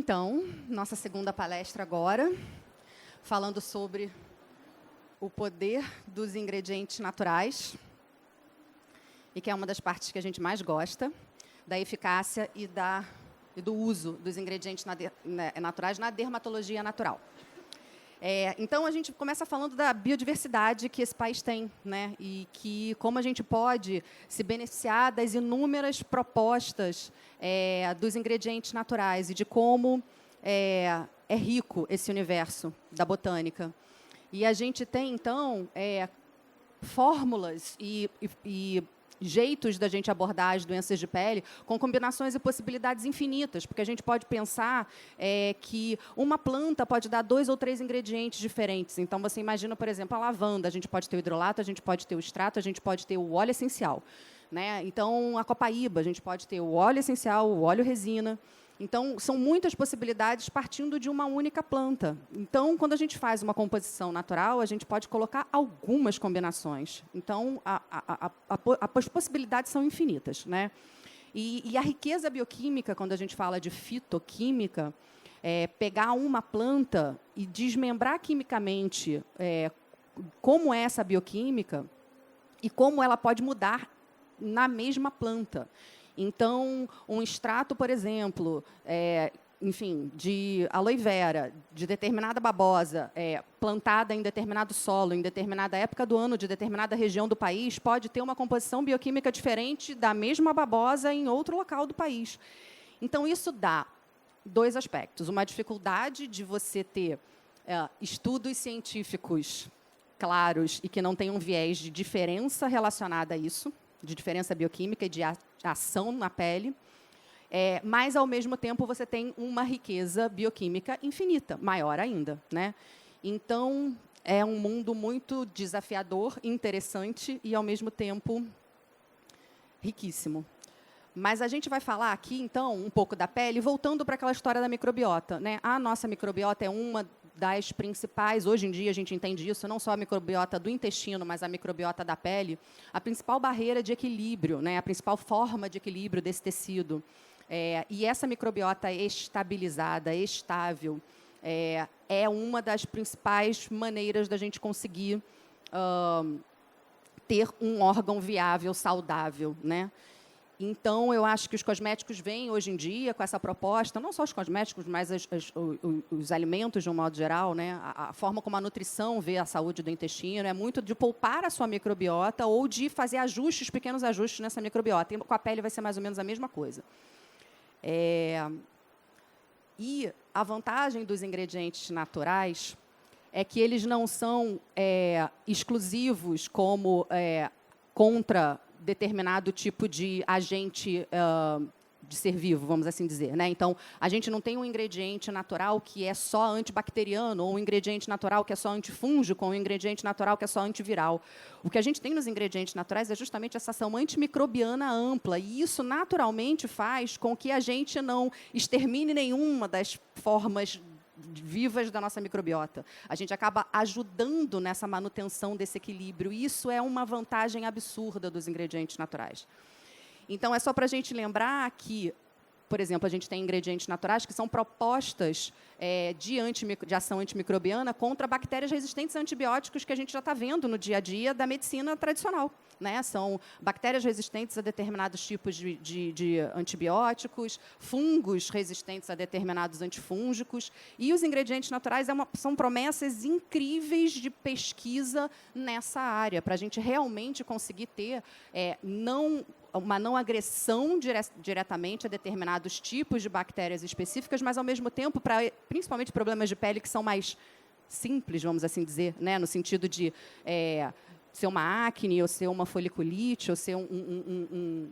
Então, nossa segunda palestra agora, falando sobre o poder dos ingredientes naturais, e que é uma das partes que a gente mais gosta, da eficácia e do uso dos ingredientes naturais na dermatologia natural. Então, a gente começa falando da biodiversidade que esse país tem, né? E que como a gente pode se beneficiar das inúmeras propostas dos ingredientes naturais e de como é rico esse universo da botânica. E a gente tem, então, fórmulas e jeitos da gente abordar as doenças de pele com combinações e possibilidades infinitas, porque a gente pode pensar que uma planta pode dar 2 ou 3 ingredientes diferentes. Então, você imagina, por exemplo, a lavanda, a gente pode ter o hidrolato, a gente pode ter o extrato, a gente pode ter o óleo essencial, né? Então, a copaíba, a gente pode ter o óleo essencial, o óleo resina. Então, são muitas possibilidades partindo de uma única planta. Então, quando a gente faz uma composição natural, a gente pode colocar algumas combinações. Então, as possibilidades são infinitas, né? E a riqueza bioquímica, quando a gente fala de fitoquímica, pegar uma planta e desmembrar quimicamente como é essa bioquímica e como ela pode mudar na mesma planta. Então, um extrato, por exemplo, de aloe vera, de determinada babosa, plantada em determinado solo, em determinada época do ano, de determinada região do país, pode ter uma composição bioquímica diferente da mesma babosa em outro local do país. Então, isso dá 2 aspectos. Uma dificuldade de você ter estudos científicos claros e que não tenham um viés de diferença relacionada a isso, de diferença bioquímica e de ação na pele, mas, ao mesmo tempo, você tem uma riqueza bioquímica infinita, maior ainda, né? Então, é um mundo muito desafiador, interessante e, ao mesmo tempo, riquíssimo. Mas a gente vai falar aqui, então, um pouco da pele, voltando para aquela história da microbiota, né? A nossa microbiota é uma das principais, hoje em dia a gente entende isso, não só a microbiota do intestino, mas a microbiota da pele, a principal barreira de equilíbrio, né? A principal forma de equilíbrio desse tecido. E essa microbiota estabilizada, estável, é uma das principais maneiras da gente conseguir ter um órgão viável, saudável, né? Então, eu acho que os cosméticos vêm, hoje em dia, com essa proposta, não só os cosméticos, mas os alimentos, de um modo geral, né? A forma como a nutrição vê a saúde do intestino é muito de poupar a sua microbiota ou de fazer ajustes, pequenos ajustes nessa microbiota. E com a pele vai ser mais ou menos a mesma coisa. E a vantagem dos ingredientes naturais é que eles não são exclusivos como contra determinado tipo de agente de ser vivo, vamos assim dizer, né? Então, a gente não tem um ingrediente natural que é só antibacteriano, ou um ingrediente natural que é só antifúngico, ou um ingrediente natural que é só antiviral. O que a gente tem nos ingredientes naturais é justamente essa ação antimicrobiana ampla, e isso naturalmente faz com que a gente não extermine nenhuma das formas vivas da nossa microbiota. A gente acaba ajudando nessa manutenção desse equilíbrio. E isso é uma vantagem absurda dos ingredientes naturais. Então, é só para a gente lembrar que, por exemplo, a gente tem ingredientes naturais que são propostas de ação antimicrobiana contra bactérias resistentes a antibióticos que a gente já está vendo no dia a dia da medicina tradicional, né? São bactérias resistentes a determinados tipos de antibióticos, fungos resistentes a determinados antifúngicos. E os ingredientes naturais são promessas incríveis de pesquisa nessa área, para a gente realmente conseguir ter uma não agressão diretamente a determinados tipos de bactérias específicas, mas, ao mesmo tempo, para principalmente problemas de pele que são mais simples, vamos assim dizer, né? No sentido de ser uma acne, ou ser uma foliculite, ou ser um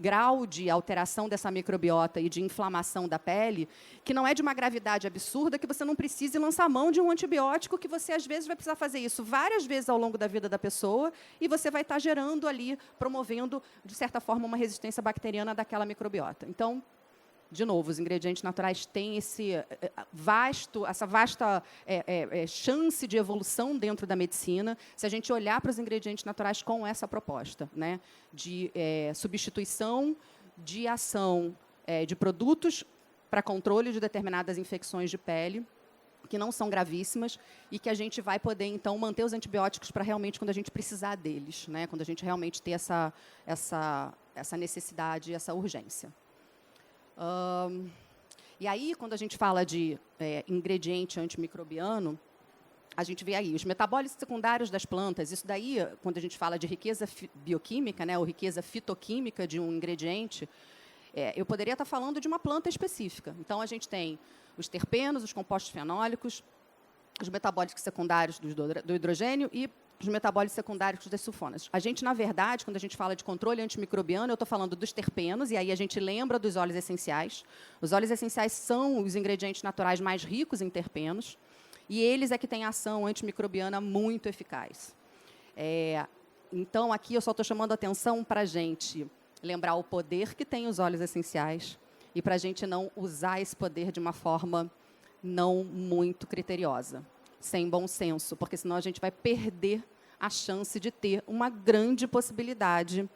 grau de alteração dessa microbiota e de inflamação da pele, que não é de uma gravidade absurda, que você não precise lançar mão de um antibiótico, que você, às vezes, vai precisar fazer isso várias vezes ao longo da vida da pessoa, e você vai estar gerando ali, promovendo, de certa forma, uma resistência bacteriana daquela microbiota. Então, de novo, os ingredientes naturais têm essa vasta chance de evolução dentro da medicina, se a gente olhar para os ingredientes naturais com essa proposta, né, de substituição de ação de produtos para controle de determinadas infecções de pele, que não são gravíssimas, e que a gente vai poder, então, manter os antibióticos para realmente quando a gente precisar deles, né? Quando a gente realmente ter essa necessidade, essa urgência. E aí, quando a gente fala de ingrediente antimicrobiano, a gente vê aí os metabólitos secundários das plantas. Isso daí, quando a gente fala de riqueza bioquímica, né, ou riqueza fitoquímica de um ingrediente, eu poderia estar falando de uma planta específica. Então, a gente tem os terpenos, os compostos fenólicos, os metabólicos secundários do hidrogênio e os metabólicos secundários das sulfonas. A gente, na verdade, quando a gente fala de controle antimicrobiano, eu estou falando dos terpenos, e aí a gente lembra dos óleos essenciais. Os óleos essenciais são os ingredientes naturais mais ricos em terpenos, e eles é que têm ação antimicrobiana muito eficaz. Então, aqui eu só estou chamando a atenção para a gente lembrar o poder que tem os óleos essenciais e para a gente não usar esse poder de uma forma não muito criteriosa, sem bom senso, porque senão a gente vai perder a chance de ter uma grande possibilidade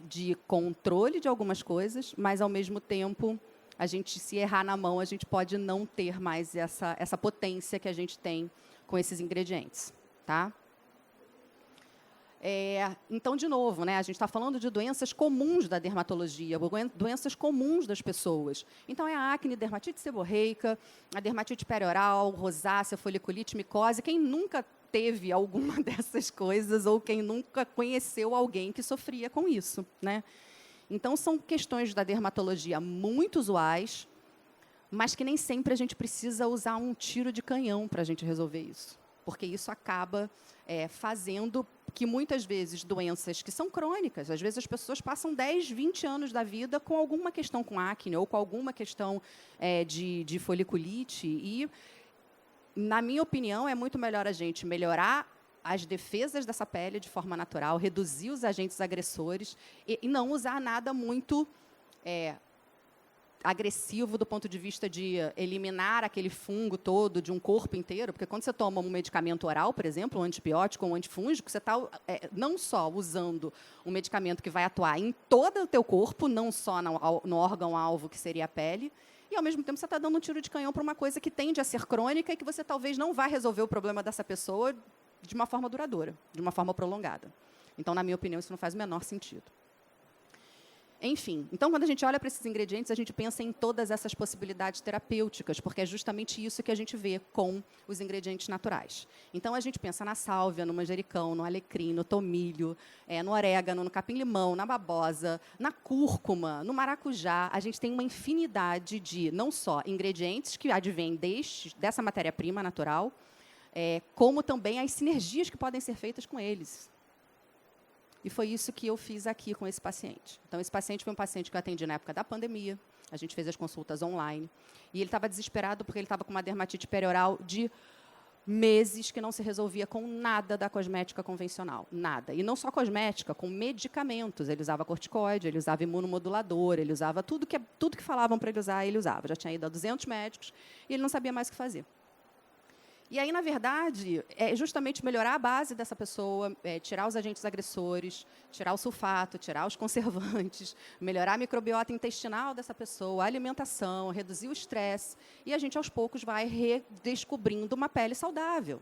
de controle de algumas coisas, mas, ao mesmo tempo, a gente, se errar na mão, a gente pode não ter mais essa potência que a gente tem com esses ingredientes. Tá? Então, de novo, né, a gente está falando de doenças comuns da dermatologia, doenças comuns das pessoas. Então, é a acne, dermatite seborreica, a dermatite perioral, rosácea, foliculite, micose. Quem nunca teve alguma dessas coisas ou quem nunca conheceu alguém que sofria com isso, né? Então, são questões da dermatologia muito usuais, mas que nem sempre a gente precisa usar um tiro de canhão para a gente resolver isso, porque isso acaba fazendo que, muitas vezes, doenças que são crônicas, às vezes as pessoas passam 10, 20 anos da vida com alguma questão com acne ou com alguma questão de foliculite, e, na minha opinião, é muito melhor a gente melhorar as defesas dessa pele de forma natural, reduzir os agentes agressores e não usar nada muito agressivo do ponto de vista de eliminar aquele fungo todo de um corpo inteiro, porque quando você toma um medicamento oral, por exemplo, um antibiótico ou um antifúngico, você está não só usando um medicamento que vai atuar em todo o teu corpo, não só no órgão-alvo, que seria a pele, e, ao mesmo tempo, você está dando um tiro de canhão para uma coisa que tende a ser crônica e que você talvez não vá resolver o problema dessa pessoa de uma forma duradoura, de uma forma prolongada. Então, na minha opinião, isso não faz o menor sentido. Enfim, então, quando a gente olha para esses ingredientes, a gente pensa em todas essas possibilidades terapêuticas, porque é justamente isso que a gente vê com os ingredientes naturais. Então, a gente pensa na sálvia, no manjericão, no alecrim, no tomilho, no orégano, no capim-limão, na babosa, na cúrcuma, no maracujá. A gente tem uma infinidade de, não só ingredientes que advêm dessa matéria-prima natural, como também as sinergias que podem ser feitas com eles. E foi isso que eu fiz aqui com esse paciente. Então, esse paciente foi um paciente que eu atendi na época da pandemia. A gente fez as consultas online. E ele estava desesperado porque ele estava com uma dermatite perioral de meses que não se resolvia com nada da cosmética convencional. Nada. E não só cosmética, com medicamentos. Ele usava corticoide, ele usava imunomodulador, ele usava tudo que falavam para ele usar, ele usava. Já tinha ido a 200 médicos e ele não sabia mais o que fazer. E aí, na verdade, é justamente melhorar a base dessa pessoa, tirar os agentes agressores, tirar o sulfato, tirar os conservantes, melhorar a microbiota intestinal dessa pessoa, a alimentação, reduzir o estresse, e a gente, aos poucos, vai redescobrindo uma pele saudável,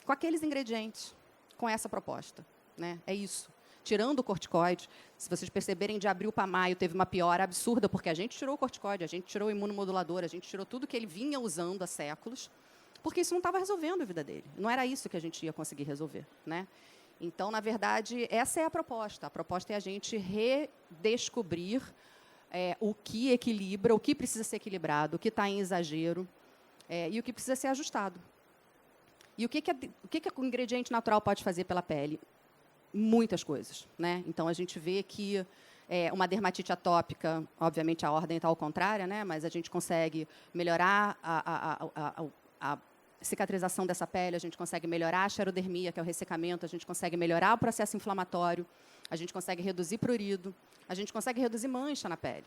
com aqueles ingredientes, com essa proposta, né? É isso. Tirando o corticoide, se vocês perceberem, de abril para maio teve uma piora absurda, porque a gente tirou o corticoide, a gente tirou o imunomodulador, a gente tirou tudo que ele vinha usando há séculos, porque isso não estava resolvendo a vida dele. Não era isso que a gente ia conseguir resolver, né? Então, na verdade, essa é a proposta. A proposta é a gente redescobrir o que equilibra, o que precisa ser equilibrado, o que está em exagero e o que precisa ser ajustado. E o que o ingrediente natural pode fazer pela pele? Muitas coisas, né? Então, a gente vê que uma dermatite atópica, obviamente, a ordem está ao contrário, né? Mas a gente consegue melhorar a cicatrização dessa pele, a gente consegue melhorar a xerodermia, que é o ressecamento, a gente consegue melhorar o processo inflamatório, a gente consegue reduzir prurido, a gente consegue reduzir mancha na pele.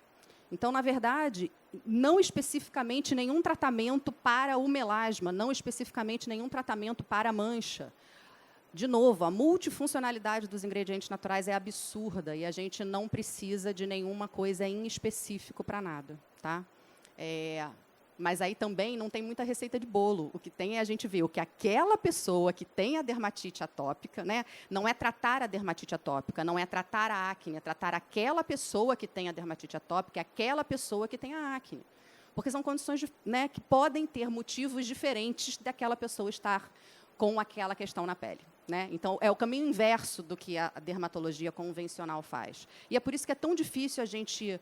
Então, na verdade, não especificamente nenhum tratamento para o melasma, não especificamente nenhum tratamento para a mancha. De novo, a multifuncionalidade dos ingredientes naturais é absurda e a gente não precisa de nenhuma coisa em específico para nada, tá? Mas aí também não tem muita receita de bolo. O que tem é a gente ver o que aquela pessoa que tem a dermatite atópica, né, não é tratar a dermatite atópica, não é tratar a acne, é tratar aquela pessoa que tem a dermatite atópica, aquela pessoa que tem a acne. Porque são condições, né, que podem ter motivos diferentes daquela pessoa estar com aquela questão na pele. Né? Então, é o caminho inverso do que a dermatologia convencional faz. E é por isso que é tão difícil a gente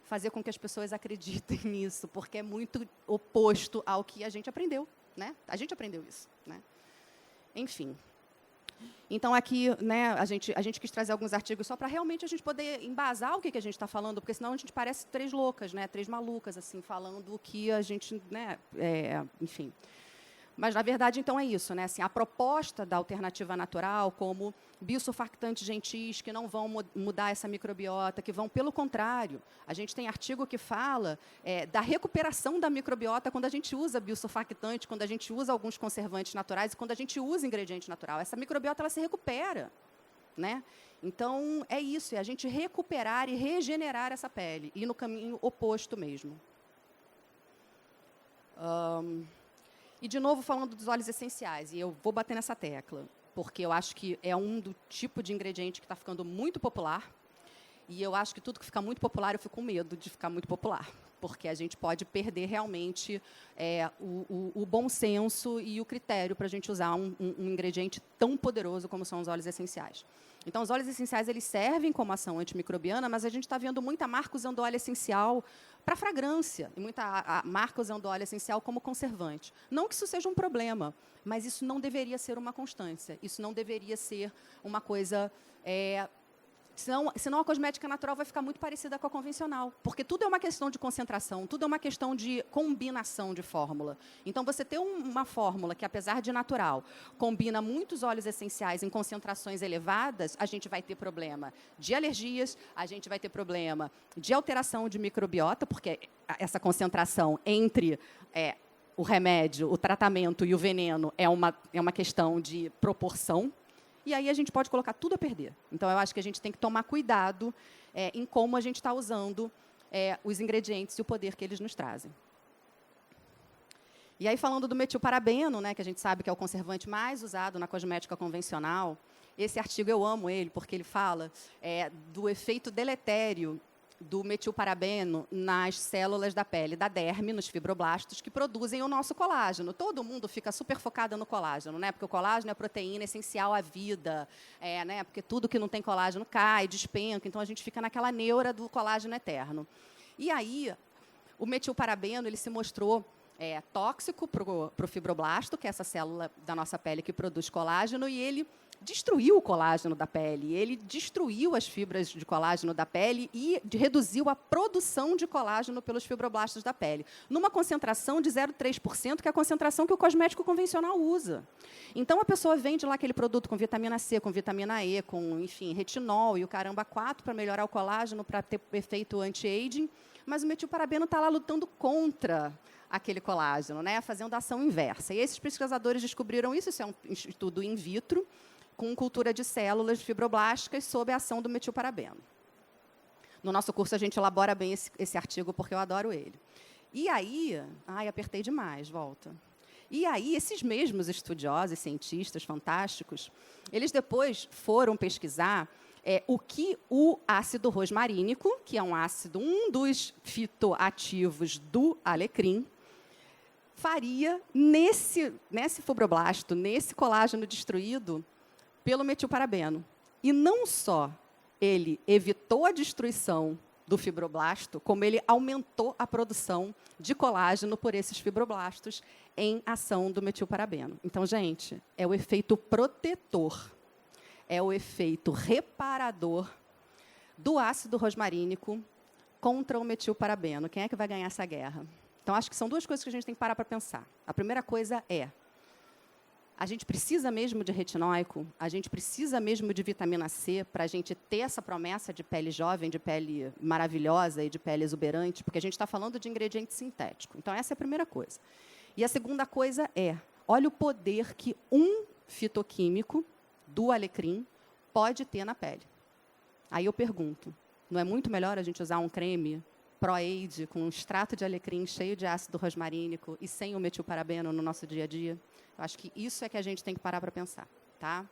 fazer com que as pessoas acreditem nisso, porque é muito oposto ao que a gente aprendeu. Né? A gente aprendeu isso. Né? Enfim. Então, aqui, né, a gente quis trazer alguns artigos só para realmente a gente poder embasar o que a gente está falando, porque senão a gente parece três loucas, né, três malucas, assim, falando o que a gente... Né, enfim... Mas, na verdade, então, é isso. Né? Assim, a proposta da alternativa natural, como biosurfactantes gentis, que não vão mudar essa microbiota, que vão, pelo contrário. A gente tem artigo que fala da recuperação da microbiota quando a gente usa biosurfactante, quando a gente usa alguns conservantes naturais e quando a gente usa ingrediente natural. Essa microbiota ela se recupera. Né? Então, é isso. É a gente recuperar e regenerar essa pele. E no caminho oposto mesmo. E, de novo, falando dos óleos essenciais, e eu vou bater nessa tecla, porque eu acho que é um do tipo de ingrediente que está ficando muito popular, e eu acho que tudo que fica muito popular, eu fico com medo de ficar muito popular, porque a gente pode perder realmente o bom senso e o critério para a gente usar um ingrediente tão poderoso como são os óleos essenciais. Então, os óleos essenciais eles servem como ação antimicrobiana, mas a gente está vendo muita marca usando óleo essencial para fragrância, e muita marca usando óleo essencial como conservante. Não que isso seja um problema, mas isso não deveria ser uma constância. Isso não deveria ser uma coisa... Senão a cosmética natural vai ficar muito parecida com a convencional. Porque tudo é uma questão de concentração, tudo é uma questão de combinação de fórmula. Então, você ter uma fórmula que, apesar de natural, combina muitos óleos essenciais em concentrações elevadas, a gente vai ter problema de alergias, a gente vai ter problema de alteração de microbiota, porque essa concentração entre o remédio, o tratamento e o veneno é uma questão de proporção. E aí a gente pode colocar tudo a perder. Então, eu acho que a gente tem que tomar cuidado em como a gente está usando os ingredientes e o poder que eles nos trazem. E aí, falando do metilparabeno, né, que a gente sabe que é o conservante mais usado na cosmética convencional, esse artigo eu amo ele, porque ele fala do efeito deletério do metilparabeno nas células da pele, da derme, nos fibroblastos, que produzem o nosso colágeno. Todo mundo fica super focado no colágeno, né? Porque o colágeno é a proteína essencial à vida, né? Porque tudo que não tem colágeno cai, despenca, então a gente fica naquela neura do colágeno eterno. E aí, o metilparabeno ele se mostrou tóxico para o fibroblasto, que é essa célula da nossa pele que produz colágeno, e ele destruiu o colágeno da pele, ele destruiu as fibras de colágeno da pele e reduziu a produção de colágeno pelos fibroblastos da pele, numa concentração de 0,3%, que é a concentração que o cosmético convencional usa. Então, a pessoa vende lá aquele produto com vitamina C, com vitamina E, com, enfim, retinol e o caramba 4 para melhorar o colágeno, para ter efeito anti-aging, mas o metilparabeno está lá lutando contra aquele colágeno, né, fazendo a ação inversa. E esses pesquisadores descobriram isso, isso é um estudo in vitro, com cultura de células fibroblásticas sob a ação do metilparabeno. No nosso curso, a gente elabora bem esse artigo, porque eu adoro ele. E aí... Ai, apertei demais, volta. E aí, esses mesmos estudiosos, cientistas fantásticos, eles depois foram pesquisar o que o ácido rosmarínico, que é um dos fitoativos do alecrim, faria nesse fibroblasto, nesse colágeno destruído pelo metilparabeno. E não só ele evitou a destruição do fibroblasto, como ele aumentou a produção de colágeno por esses fibroblastos em ação do metilparabeno. Então, gente, é o efeito protetor, é o efeito reparador do ácido rosmarínico contra o metilparabeno. Quem é que vai ganhar essa guerra? Então, acho que são duas coisas que a gente tem que parar para pensar. A primeira coisa a gente precisa mesmo de retinóico, a gente precisa mesmo de vitamina C para a gente ter essa promessa de pele jovem, de pele maravilhosa e de pele exuberante, porque a gente está falando de ingrediente sintético. Então, essa é a primeira coisa. E a segunda coisa olha o poder que um fitoquímico do alecrim pode ter na pele. Aí eu pergunto, não é muito melhor a gente usar um creme Pro-Aid com um extrato de alecrim cheio de ácido rosmarínico e sem o metilparabeno no nosso dia a dia? Eu acho que isso é que a gente tem que parar para pensar, tá?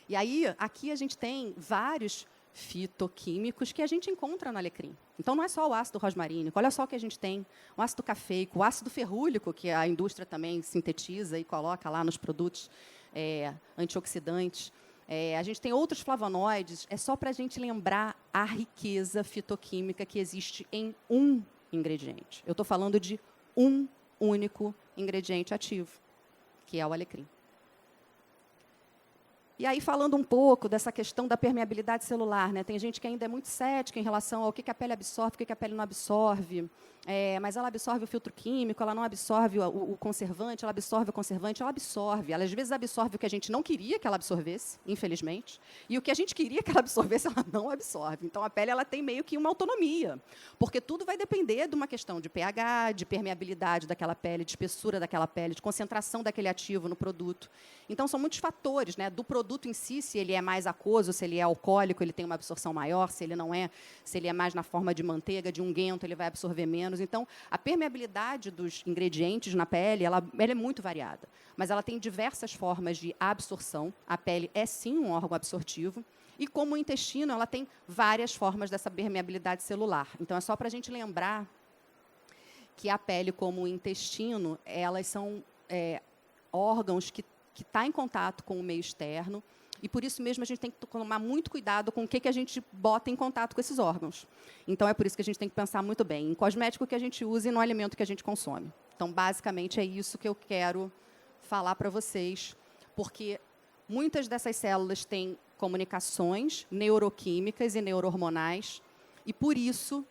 E aí, aqui a gente tem vários fitoquímicos que a gente encontra no alecrim. Então, não é só o ácido rosmarínico. Olha só o que a gente tem. O ácido cafeico, o ácido ferrúlico, que a indústria também sintetiza e coloca lá nos produtos antioxidantes. A gente tem outros flavonoides. É só para a gente lembrar a riqueza fitoquímica que existe em um ingrediente. Eu estou falando de um único ingrediente ativo, que é o alecrim. E aí, falando um pouco dessa questão da permeabilidade celular, né? Tem gente que ainda é muito cética em relação ao que a pele absorve, o que a pele não absorve. Mas ela absorve o filtro químico, ela não absorve o conservante, ela absorve o conservante, ela absorve. Ela, às vezes, absorve o que a gente não queria que ela absorvesse, infelizmente, e o que a gente queria que ela absorvesse, ela não absorve. Então, a pele ela tem meio que uma autonomia, porque tudo vai depender de uma questão de pH, de permeabilidade daquela pele, de espessura daquela pele, de concentração daquele ativo no produto. Então, são muitos fatores, né, do produto em si, se ele é mais aquoso, se ele é alcoólico, ele tem uma absorção maior, se ele não é, se ele é mais na forma de manteiga, de unguento, ele vai absorver menos. Então, a permeabilidade dos ingredientes na pele, ela é muito variada, mas ela tem diversas formas de absorção. A pele é, sim, um órgão absortivo, e como o intestino, ela tem várias formas dessa permeabilidade celular. Então, é só para a gente lembrar que a pele, como o intestino, elas são órgãos que está em contato com o meio externo, e por isso mesmo a gente tem que tomar muito cuidado com o que a gente bota em contato com esses órgãos. Então, é por isso que a gente tem que pensar muito bem em cosmético que a gente usa e no alimento que a gente consome. Então, basicamente, é isso que eu quero falar para vocês, porque muitas dessas células têm comunicações neuroquímicas e neurohormonais, e, por isso,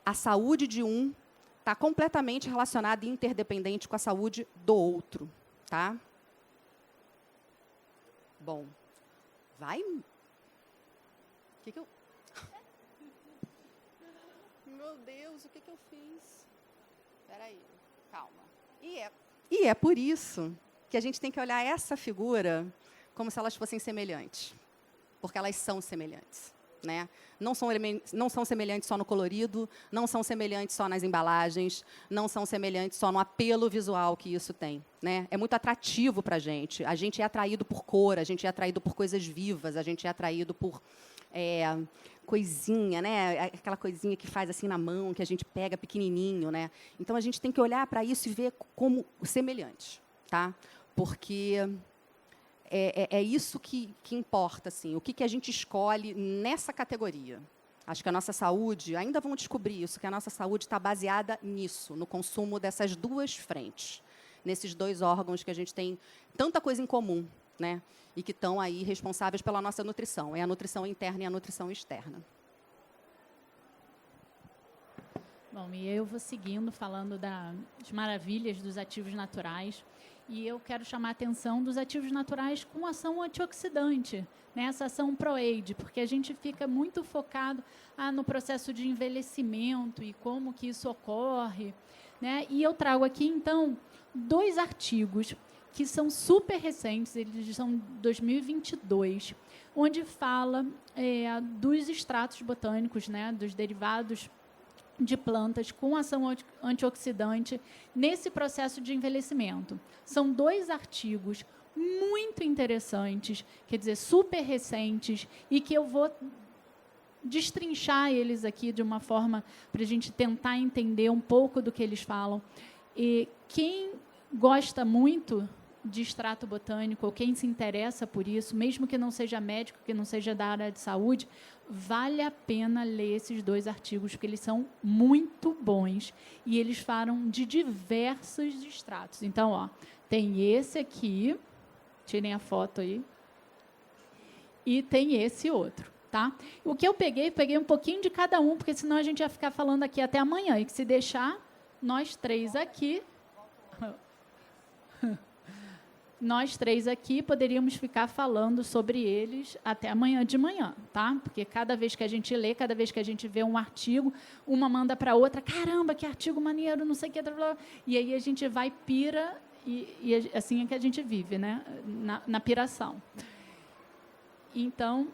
a saúde de um está completamente relacionada e interdependente com a saúde do outro. Tá? Bom, vai. O que eu... Meu Deus, o que eu fiz? Espera aí, calma. E é por isso que a gente tem que olhar essa figura como se elas fossem semelhantes, porque elas são semelhantes. Né? Não são semelhantes só no colorido, não são semelhantes só nas embalagens, não são semelhantes só no apelo visual que isso tem. Né? É muito atrativo para a gente é atraído por cor, a gente é atraído por coisas vivas, a gente é atraído por coisinha, né? Aquela coisinha que faz assim na mão, que a gente pega pequenininho. Né? Então, a gente tem que olhar para isso e ver como semelhante, tá? Porque... É isso que importa, assim, o que a gente escolhe nessa categoria. Acho que a nossa saúde, ainda vamos descobrir isso, que a nossa saúde está baseada nisso, no consumo dessas duas frentes, nesses dois órgãos que a gente tem tanta coisa em comum, né? E que estão aí responsáveis pela nossa nutrição. É a nutrição interna e a nutrição externa. Bom, e eu vou seguindo, falando das maravilhas dos ativos naturais. E eu quero chamar a atenção dos ativos naturais com ação antioxidante, né? Essa ação Pro-Aid, porque a gente fica muito focado no processo de envelhecimento e como que isso ocorre. Né? E eu trago aqui, então, 2 artigos que são super recentes, eles são de 2022, onde fala dos extratos botânicos, né? Dos derivados de plantas com ação antioxidante nesse processo de envelhecimento. São 2 artigos muito interessantes, quer dizer, super recentes, e que eu vou destrinchar eles aqui de uma forma para a gente tentar entender um pouco do que eles falam. E quem gosta muito de extrato botânico, ou quem se interessa por isso, mesmo que não seja médico, que não seja da área de saúde, vale a pena ler esses 2 artigos, porque eles são muito bons e eles falam de diversos extratos. Então, ó, tem esse aqui, tirem a foto aí, e tem esse outro. Tá? O que eu peguei um pouquinho de cada um, porque senão a gente ia ficar falando aqui até amanhã, e que se deixar, nós 3 aqui... Nós 3 aqui poderíamos ficar falando sobre eles até amanhã de manhã, tá? Porque cada vez que a gente lê, cada vez que a gente vê um artigo, uma manda para a outra, caramba, que artigo maneiro, não sei o que, e aí a gente vai, pira, e assim é que a gente vive, né? Na piração. Então,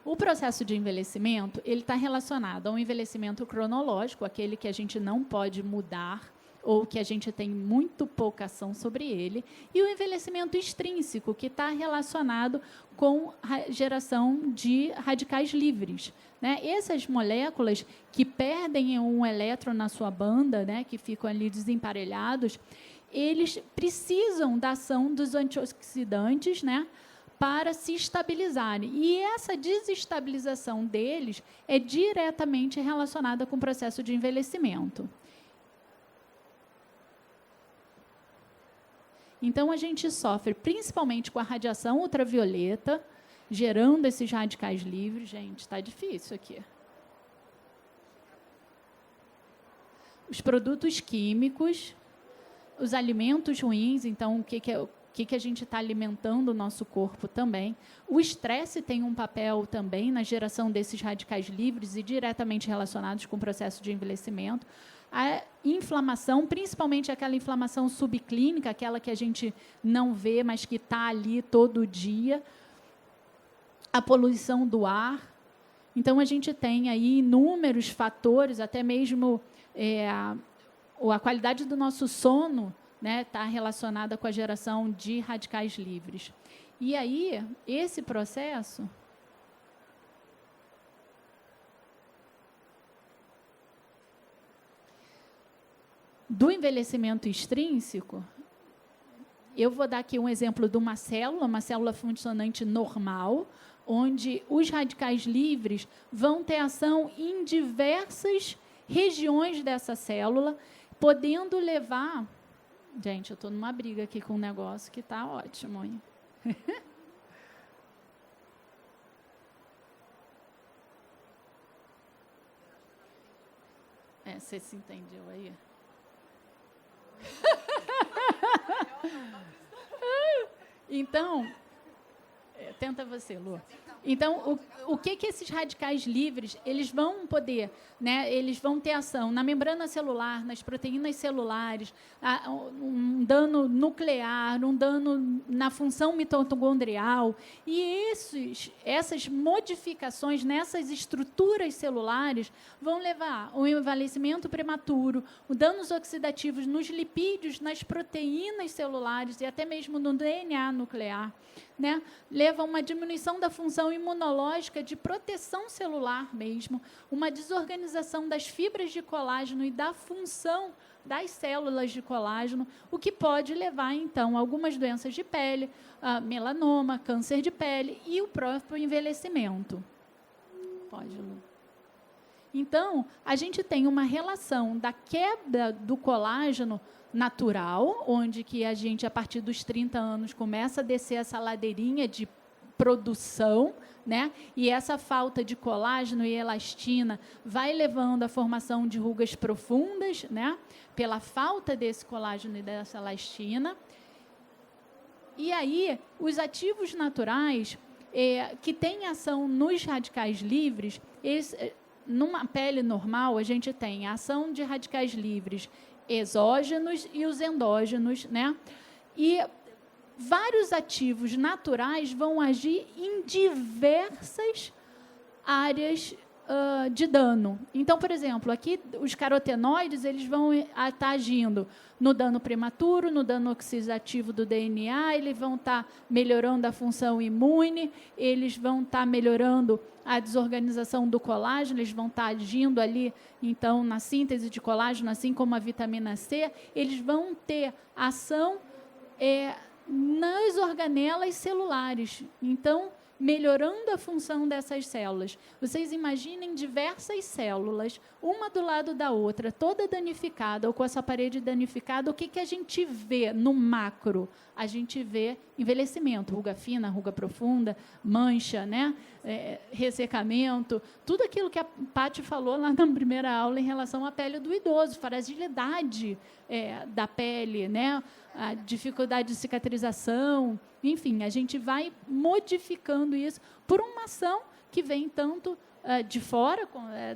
O processo de envelhecimento, ele está relacionado a um envelhecimento cronológico, aquele que a gente não pode mudar, ou que a gente tem muito pouca ação sobre ele, e o envelhecimento extrínseco, que está relacionado com a geração de radicais livres. Né? Essas moléculas que perdem um elétron na sua banda, né, que ficam ali desemparelhados, eles precisam da ação dos antioxidantes, né, para se estabilizarem. E essa desestabilização deles é diretamente relacionada com o processo de envelhecimento. Então, a gente sofre principalmente com a radiação ultravioleta, gerando esses radicais livres. Gente, está difícil aqui. Os produtos químicos, os alimentos ruins, então, o que a gente está alimentando o nosso corpo também. O estresse tem um papel também na geração desses radicais livres e diretamente relacionados com o processo de envelhecimento. A inflamação, principalmente aquela inflamação subclínica, aquela que a gente não vê, mas que está ali todo dia. A poluição do ar. Então, a gente tem aí inúmeros fatores, até mesmo a qualidade do nosso sono, né, está relacionada com a geração de radicais livres. E aí, esse processo do envelhecimento extrínseco, eu vou dar aqui um exemplo de uma célula funcionante normal, onde os radicais livres vão ter ação em diversas regiões dessa célula, podendo levar... Gente, eu estou numa briga aqui com um negócio que está ótimo, hein? Você se entendeu aí? Então, tenta você, Lu. Então, o que esses radicais livres, eles vão poder, né, eles vão ter ação na membrana celular, nas proteínas celulares, um dano nuclear, um dano na função mitocondrial, e essas modificações nessas estruturas celulares vão levar ao envelhecimento prematuro, danos oxidativos nos lipídios, nas proteínas celulares e até mesmo no DNA nuclear, né? Leva a uma diminuição da função imunológica de proteção celular mesmo, uma desorganização das fibras de colágeno e da função das células de colágeno, o que pode levar, então, a algumas doenças de pele, melanoma, câncer de pele e o próprio envelhecimento. Pode, Lu. Então, a gente tem uma relação da queda do colágeno natural, onde que a gente, a partir dos 30 anos, começa a descer essa ladeirinha de produção, né? E essa falta de colágeno e elastina vai levando à formação de rugas profundas, né? Pela falta desse colágeno e dessa elastina. E aí, os ativos naturais, que têm ação nos radicais livres, numa pele normal, a gente tem a ação de radicais livres exógenos e os endógenos, né? E vários ativos naturais vão agir em diversas áreas de dano. Então, por exemplo, aqui os carotenoides, eles vão estar agindo no dano prematuro, no dano oxidativo do DNA, eles vão estar melhorando a função imune, eles vão estar melhorando a desorganização do colágeno, eles vão estar agindo ali, então, na síntese de colágeno, assim como a vitamina C, eles vão ter ação nas organelas celulares. Então, melhorando a função dessas células. Vocês imaginem diversas células, uma do lado da outra, toda danificada, ou com essa parede danificada, o que a gente vê no macro? A gente vê envelhecimento, ruga fina, ruga profunda, mancha, né? Ressecamento, tudo aquilo que a Paty falou lá na primeira aula em relação à pele do idoso, fragilidade da pele, né? A dificuldade de cicatrização, enfim, a gente vai modificando isso por uma ação que vem tanto de fora,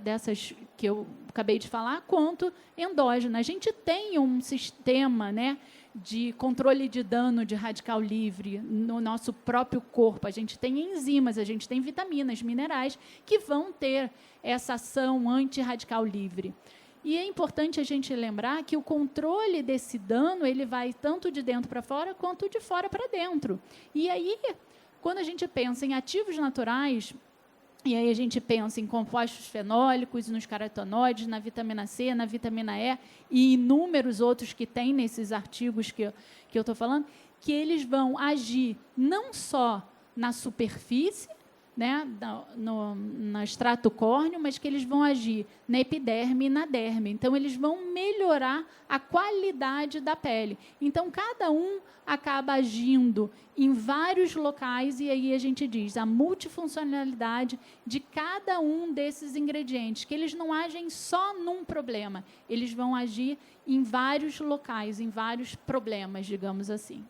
dessas que eu acabei de falar, quanto endógena. A gente tem um sistema, né, de controle de dano de radical livre no nosso próprio corpo. A gente tem enzimas, a gente tem vitaminas, minerais, que vão ter essa ação anti-radical livre. E é importante a gente lembrar que o controle desse dano ele vai tanto de dentro para fora, quanto de fora para dentro. E aí, quando a gente pensa em ativos naturais, e aí a gente pensa em compostos fenólicos, nos carotenoides, na vitamina C, na vitamina E e inúmeros outros que tem nesses artigos que eu estou falando, que eles vão agir não só na superfície, né, no extrato córneo, mas que eles vão agir na epiderme e na derme. Então, eles vão melhorar a qualidade da pele. Então, cada um acaba agindo em vários locais, e aí a gente diz a multifuncionalidade de cada um desses ingredientes, que eles não agem só num problema, eles vão agir em vários locais, em vários problemas, digamos assim.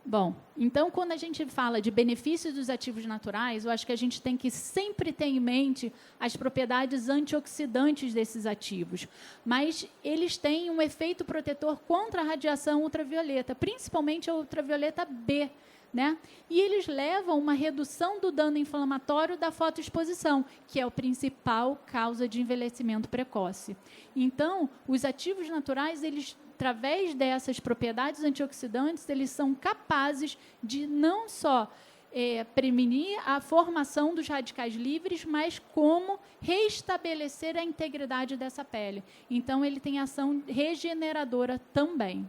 Bom, então, quando a gente fala de benefícios dos ativos naturais, eu acho que a gente tem que sempre ter em mente as propriedades antioxidantes desses ativos. Mas eles têm um efeito protetor contra a radiação ultravioleta, principalmente a ultravioleta B, né? E eles levam uma redução do dano inflamatório da fotoexposição, que é a principal causa de envelhecimento precoce. Então, os ativos naturais, eles, através dessas propriedades antioxidantes, eles são capazes de não só prevenir a formação dos radicais livres, mas como restabelecer a integridade dessa pele. Então, ele tem ação regeneradora também.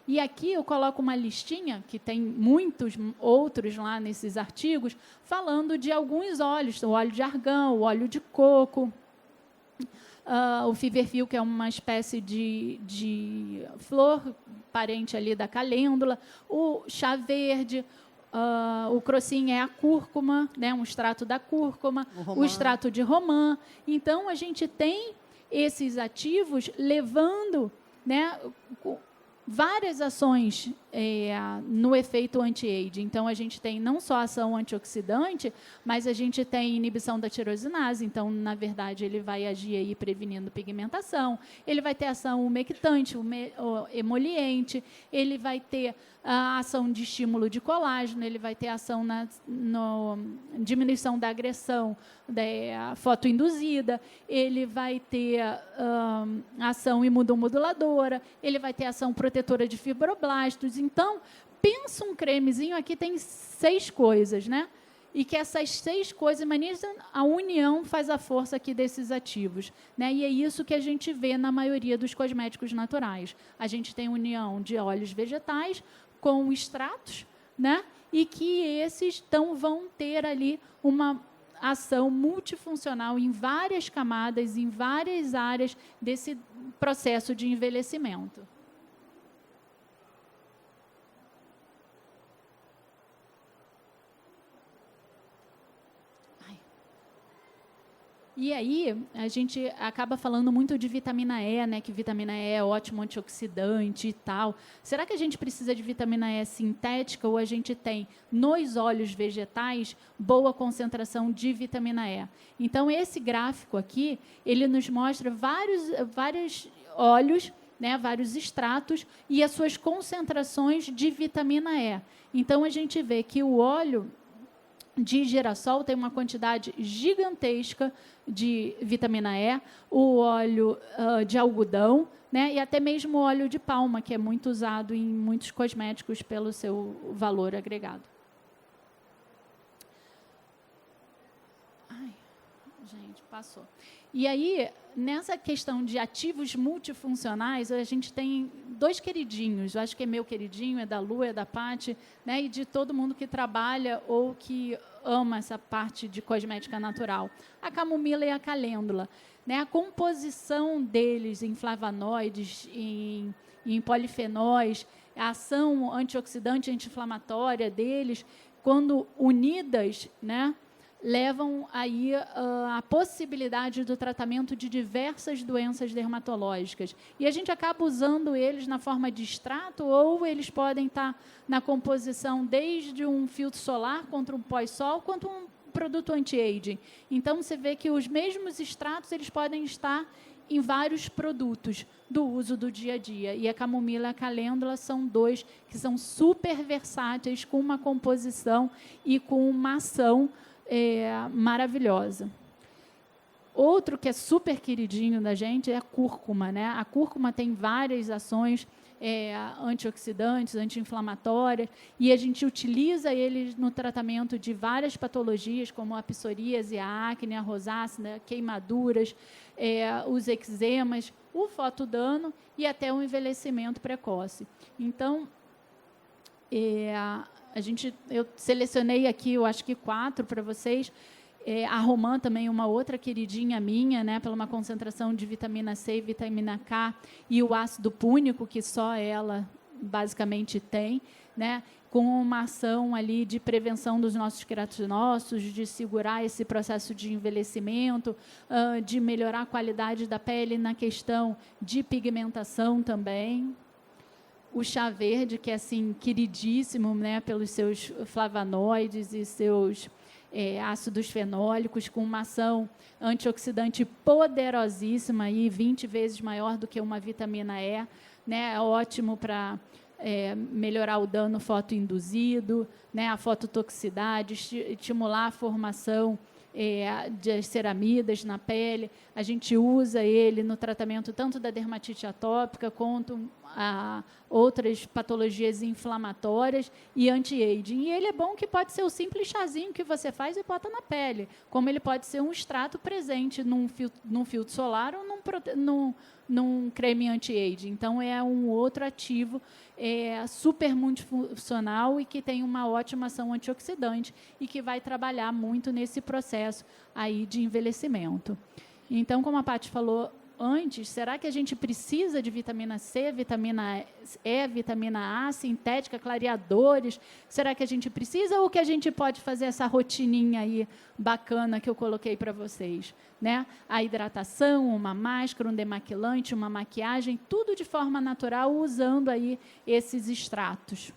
E aqui eu coloco uma listinha, que tem muitos outros lá nesses artigos, falando de alguns óleos, o óleo de argão, o óleo de coco, o feverfil, que é uma espécie de flor parente ali da calêndula, o chá verde, o crocin é a cúrcuma, né, um extrato da cúrcuma, o extrato de romã. Então, a gente tem esses ativos levando, né, várias ações no efeito anti-age. Então, a gente tem não só ação antioxidante, mas a gente tem inibição da tirosinase. Então, na verdade, ele vai agir aí prevenindo pigmentação, ele vai ter ação umectante, emoliente, ele vai ter a ação de estímulo de colágeno, ele vai ter ação na diminuição da agressão fotoinduzida, ele vai ter ação imunomoduladora, ele vai ter ação protetora de fibroblastos. Então, pensa um cremezinho, aqui tem 6 coisas, né? E que essas 6 coisas, a união faz a força aqui desses ativos, né? E é isso que a gente vê na maioria dos cosméticos naturais. A gente tem união de óleos vegetais com extratos, né? E que esses vão ter ali uma ação multifuncional em várias camadas, em várias áreas desse processo de envelhecimento. E aí, a gente acaba falando muito de vitamina E, né? Que vitamina E é ótimo antioxidante e tal. Será que a gente precisa de vitamina E sintética ou a gente tem nos óleos vegetais boa concentração de vitamina E? Então, esse gráfico aqui, ele nos mostra vários óleos, né, vários extratos e as suas concentrações de vitamina E. Então, a gente vê que o óleo de girassol tem uma quantidade gigantesca de vitamina E, o óleo de algodão, né, e até mesmo o óleo de palma, que é muito usado em muitos cosméticos pelo seu valor agregado. Ai, gente, passou. E aí, nessa questão de ativos multifuncionais, a gente tem 2 queridinhos. Eu acho que é meu queridinho, é da Lu, é da Paty, né, e de todo mundo que trabalha ou que ama essa parte de cosmética natural. A camomila e a calêndula. Né, a composição deles em flavonoides, em polifenóis, a ação antioxidante, anti-inflamatória deles, quando unidas, né, levam aí a possibilidade do tratamento de diversas doenças dermatológicas. E a gente acaba usando eles na forma de extrato, ou eles podem estar na composição desde um filtro solar contra um pós-sol, quanto um produto anti-aging. Então, você vê que os mesmos extratos eles podem estar em vários produtos do uso do dia a dia. E a camomila e a calêndula são dois que são super versáteis, com uma composição e com uma ação maravilhosa. Outro que é super queridinho da gente é a cúrcuma, né? A cúrcuma tem várias ações antioxidantes, anti-inflamatórias, e a gente utiliza eles no tratamento de várias patologias, como a psoríase, a acne, a rosácea, queimaduras, os eczemas, o fotodano e até o envelhecimento precoce. Então, eu selecionei aqui, eu acho que 4 para vocês. A romã também, uma outra queridinha minha, né, pela uma concentração de vitamina C e vitamina K, e o ácido púnico, que só ela basicamente tem, né, com uma ação ali de prevenção dos nossos queratinócitos, de segurar esse processo de envelhecimento, de melhorar a qualidade da pele na questão de pigmentação também. O chá verde, que é assim, queridíssimo, né, pelos seus flavonoides e seus ácidos fenólicos, com uma ação antioxidante poderosíssima, e 20 vezes maior do que uma vitamina E, né, é ótimo para melhorar o dano fotoinduzido, né, a fototoxicidade, estimular a formação de ceramidas na pele. A gente usa ele no tratamento tanto da dermatite atópica quanto outras patologias inflamatórias e anti-aging. E ele é bom, que pode ser o simples chazinho que você faz e bota na pele, como ele pode ser um extrato presente num filtro solar ou num creme anti-aging. Então, é um outro ativo super multifuncional e que tem uma ótima ação antioxidante e que vai trabalhar muito nesse processo aí de envelhecimento. Então, como a Paty falou antes, será que a gente precisa de vitamina C, vitamina E, vitamina A, sintética, clareadores? Será que a gente precisa, ou que a gente pode fazer essa rotininha aí bacana que eu coloquei para vocês, né? A hidratação, uma máscara, um demaquilante, uma maquiagem, tudo de forma natural, usando aí esses extratos.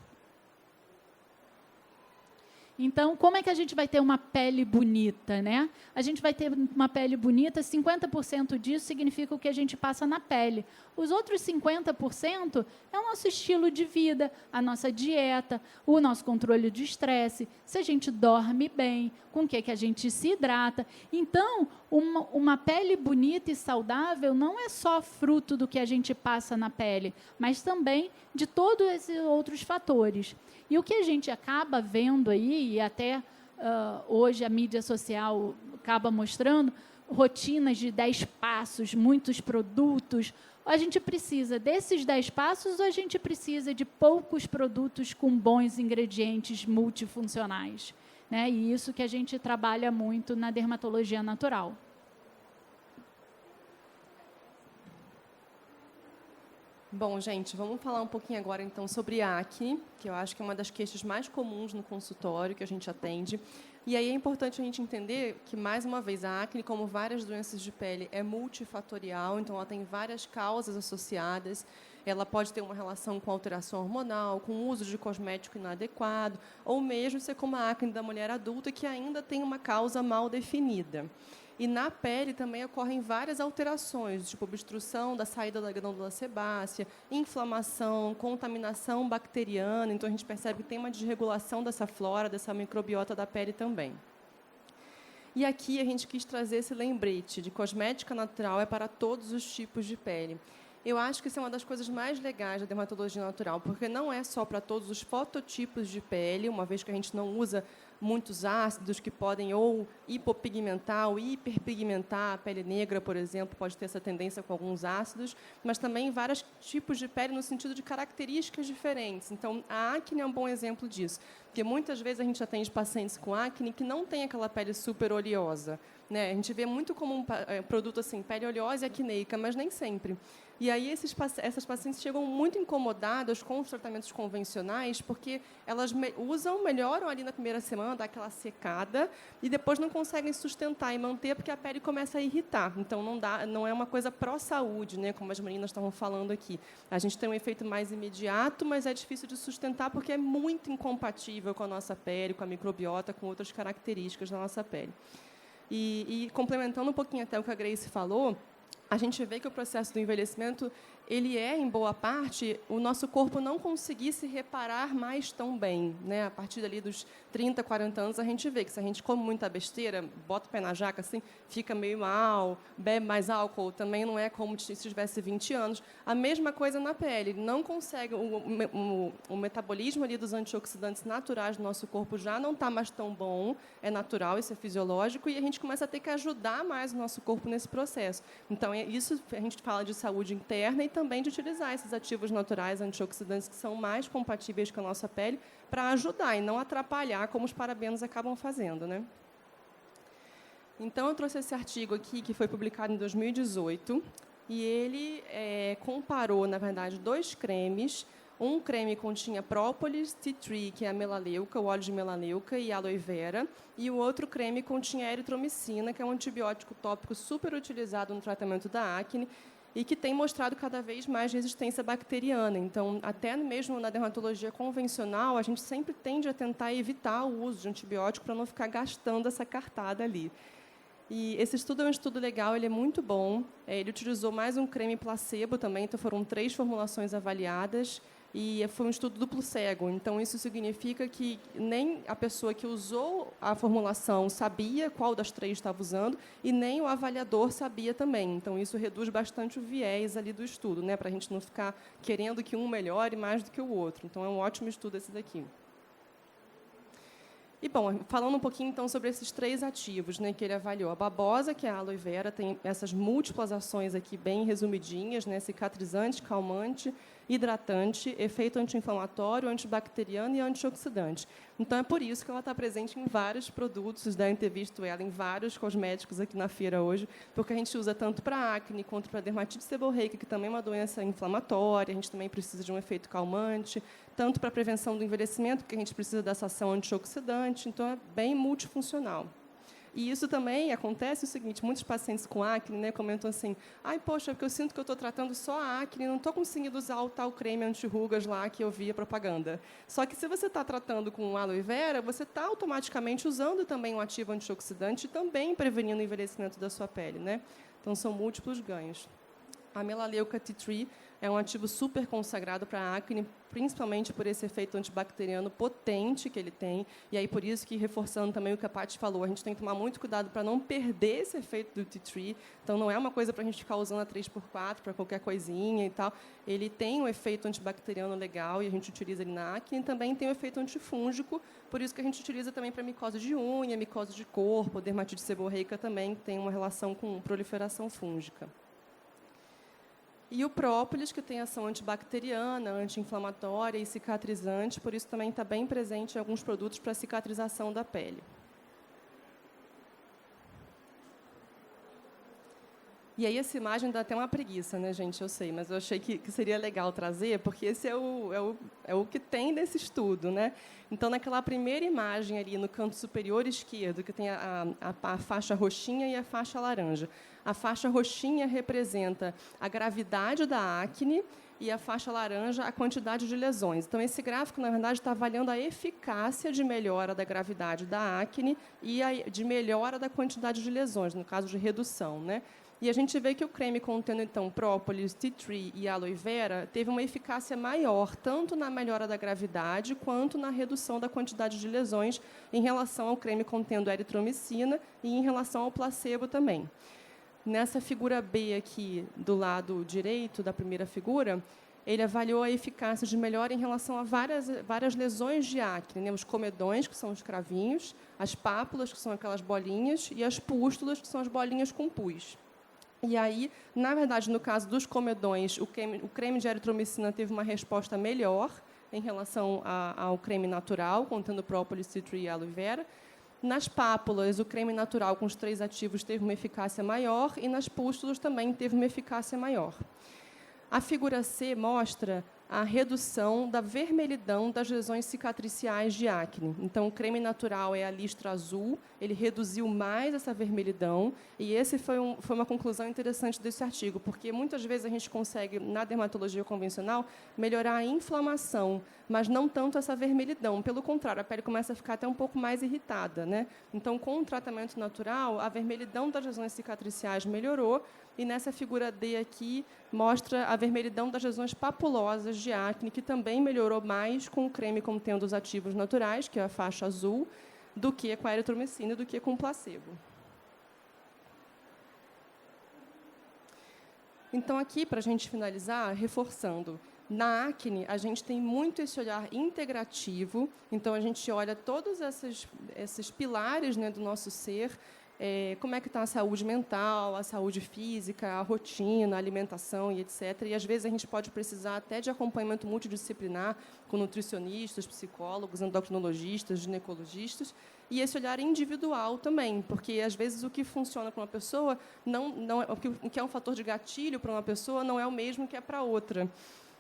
Então, como é que a gente vai ter uma pele bonita, né? A gente vai ter uma pele bonita, 50% disso significa o que a gente passa na pele. Os outros 50% é o nosso estilo de vida, a nossa dieta, o nosso controle de estresse, se a gente dorme bem, com o que a gente se hidrata. Então, uma pele bonita e saudável não é só fruto do que a gente passa na pele, mas também de todos esses outros fatores. E o que a gente acaba vendo aí, e até hoje a mídia social acaba mostrando, rotinas de 10 passos, muitos produtos. A gente precisa desses 10 passos, ou a gente precisa de poucos produtos com bons ingredientes multifuncionais, né? E isso que a gente trabalha muito na dermatologia natural. Bom, gente, vamos falar um pouquinho agora, então, sobre acne, que eu acho que é uma das queixas mais comuns no consultório que a gente atende. E aí é importante a gente entender que, mais uma vez, a acne, como várias doenças de pele, é multifatorial, então ela tem várias causas associadas. Ela pode ter uma relação com alteração hormonal, com o uso de cosmético inadequado, ou mesmo ser como a acne da mulher adulta, que ainda tem uma causa mal definida. E na pele também ocorrem várias alterações, tipo obstrução da saída da glândula sebácea, inflamação, contaminação bacteriana. Então, a gente percebe que tem uma desregulação dessa flora, dessa microbiota da pele também. E aqui a gente quis trazer esse lembrete de cosmética natural é para todos os tipos de pele. Eu acho que isso é uma das coisas mais legais da dermatologia natural, porque não é só para todos os fototipos de pele, uma vez que a gente não usa muitos ácidos que podem ou hipopigmentar ou hiperpigmentar a pele negra, por exemplo, pode ter essa tendência com alguns ácidos, mas também vários tipos de pele no sentido de características diferentes. Então, a acne é um bom exemplo disso, porque muitas vezes a gente atende pacientes com acne que não tem aquela pele super oleosa, né? A gente vê muito como um produto assim, pele oleosa e acneica, mas nem sempre. E aí essas pacientes chegam muito incomodadas com os tratamentos convencionais, porque elas melhoram ali na primeira semana, dá aquela secada, e depois não conseguem sustentar e manter, porque a pele começa a irritar. Então, não é uma coisa pró-saúde, né, como as meninas estavam falando aqui. A gente tem um efeito mais imediato, mas é difícil de sustentar, porque é muito incompatível com a nossa pele, com a microbiota, com outras características da nossa pele. E complementando um pouquinho até o que a Grace falou, a gente vê que o processo do envelhecimento, ele é, em boa parte, o nosso corpo não conseguir se reparar mais tão bem, né? A partir dali dos 30, 40 anos, a gente vê que se a gente come muita besteira, bota o pé na jaca, assim, fica meio mal, bebe mais álcool, também não é como se tivesse 20 anos. A mesma coisa na pele, não consegue, o metabolismo ali dos antioxidantes naturais do nosso corpo já não está mais tão bom, é natural, isso é fisiológico, e a gente começa a ter que ajudar mais o nosso corpo nesse processo. Então, isso a gente fala de saúde interna e também de utilizar esses ativos naturais, antioxidantes, que são mais compatíveis com a nossa pele, para ajudar e não atrapalhar, como os parabenos acabam fazendo, né? Então, eu trouxe esse artigo aqui, que foi publicado em 2018, e ele comparou, na verdade, 2 cremes. Um creme continha própolis, tea tree, que é a melaleuca, o óleo de melaleuca, e aloe vera, e o outro creme continha eritromicina, que é um antibiótico tópico super utilizado no tratamento da acne, e que tem mostrado cada vez mais resistência bacteriana. Então, até mesmo na dermatologia convencional, a gente sempre tende a tentar evitar o uso de antibiótico para não ficar gastando essa cartada ali. E esse estudo é um estudo legal, ele é muito bom. Ele utilizou mais um creme placebo também, então foram 3 formulações avaliadas, e foi um estudo duplo cego. Então, isso significa que nem a pessoa que usou a formulação sabia qual das 3 estava usando, e nem o avaliador sabia também. Então, isso reduz bastante o viés ali do estudo, né, para a gente não ficar querendo que um melhore mais do que o outro. Então, é um ótimo estudo esse daqui. E, bom, falando um pouquinho, então, sobre esses 3 ativos, né, que ele avaliou. A babosa, que é a aloe vera, tem essas múltiplas ações aqui bem resumidinhas, né, cicatrizante, calmante, hidratante, efeito anti-inflamatório, antibacteriano e antioxidante. Então, é por isso que ela está presente em vários produtos. Vocês devem ter visto ela em vários cosméticos aqui na feira hoje, porque a gente usa tanto para acne quanto para dermatite seborreica, que também é uma doença inflamatória. A gente também precisa de um efeito calmante, tanto para a prevenção do envelhecimento, porque a gente precisa dessa ação antioxidante. Então, é bem multifuncional. E isso também acontece o seguinte, muitos pacientes com acne, né, comentam assim, ai, poxa, porque eu sinto que eu estou tratando só a acne, não estou conseguindo usar o tal creme anti-rugas lá que eu vi a propaganda. Só que se você está tratando com aloe vera, você está automaticamente usando também um ativo antioxidante e também prevenindo o envelhecimento da sua pele, né? Então, são múltiplos ganhos. A melaleuca tea tree é um ativo super consagrado para a acne, principalmente por esse efeito antibacteriano potente que ele tem. E aí, por isso que, reforçando também o que a Paty falou, a gente tem que tomar muito cuidado para não perder esse efeito do tea tree. Então, não é uma coisa para a gente ficar usando a 3x4 para qualquer coisinha e tal. Ele tem um efeito antibacteriano legal e a gente utiliza ele na acne. E também tem um efeito antifúngico, por isso que a gente utiliza também para micose de unha, micose de corpo, dermatite seborreica também tem uma relação com proliferação fúngica. E o própolis, que tem ação antibacteriana, anti-inflamatória e cicatrizante, por isso também está bem presente em alguns produtos para cicatrização da pele. E aí essa imagem dá até uma preguiça, né, gente? Eu sei, mas eu achei que seria legal trazer, porque esse é o que tem nesse estudo, né? Então, naquela primeira imagem ali no canto superior esquerdo, que tem a faixa roxinha e a faixa laranja. A faixa roxinha representa a gravidade da acne e a faixa laranja a quantidade de lesões. Então, esse gráfico, na verdade, está avaliando a eficácia de melhora da gravidade da acne e de melhora da quantidade de lesões, no caso de redução, né? E a gente vê que o creme contendo, então, própolis, tea tree e aloe vera teve uma eficácia maior, tanto na melhora da gravidade, quanto na redução da quantidade de lesões em relação ao creme contendo eritromicina e em relação ao placebo também. Nessa figura B aqui, do lado direito da primeira figura, ele avaliou a eficácia de melhora em relação a várias lesões de acne, né? Os comedões, que são os cravinhos, as pápulas, que são aquelas bolinhas, e as pústulas, que são as bolinhas com pus. E aí, na verdade, no caso dos comedões, o creme de eritromicina teve uma resposta melhor em relação ao creme natural, contendo própolis, tea tree e aloe vera. Nas pápulas, o creme natural com os 3 ativos teve uma eficácia maior e nas pústulas também teve uma eficácia maior. A figura C mostra a redução da vermelhidão das lesões cicatriciais de acne. Então, o creme natural é a listra azul, ele reduziu mais essa vermelhidão, e esse foi uma conclusão interessante desse artigo, porque muitas vezes a gente consegue, na dermatologia convencional, melhorar a inflamação, mas não tanto essa vermelhidão. Pelo contrário, a pele começa a ficar até um pouco mais irritada, né? Então, com o tratamento natural, a vermelhidão das lesões cicatriciais melhorou, e nessa figura D aqui mostra a vermelhidão das lesões papulosas de acne, que também melhorou mais com o creme contendo os ativos naturais, que é a faixa azul, do que com a eritromicina, do que com o placebo. Então, aqui, para a gente finalizar, reforçando, na acne, a gente tem muito esse olhar integrativo, então a gente olha todos esses pilares, né, do nosso ser, como é que está a saúde mental, a saúde física, a rotina, a alimentação e etc. E, às vezes, a gente pode precisar até de acompanhamento multidisciplinar com nutricionistas, psicólogos, endocrinologistas, ginecologistas, e esse olhar individual também, porque, às vezes, o que funciona para uma pessoa, o que é um fator de gatilho para uma pessoa não é o mesmo que é para outra.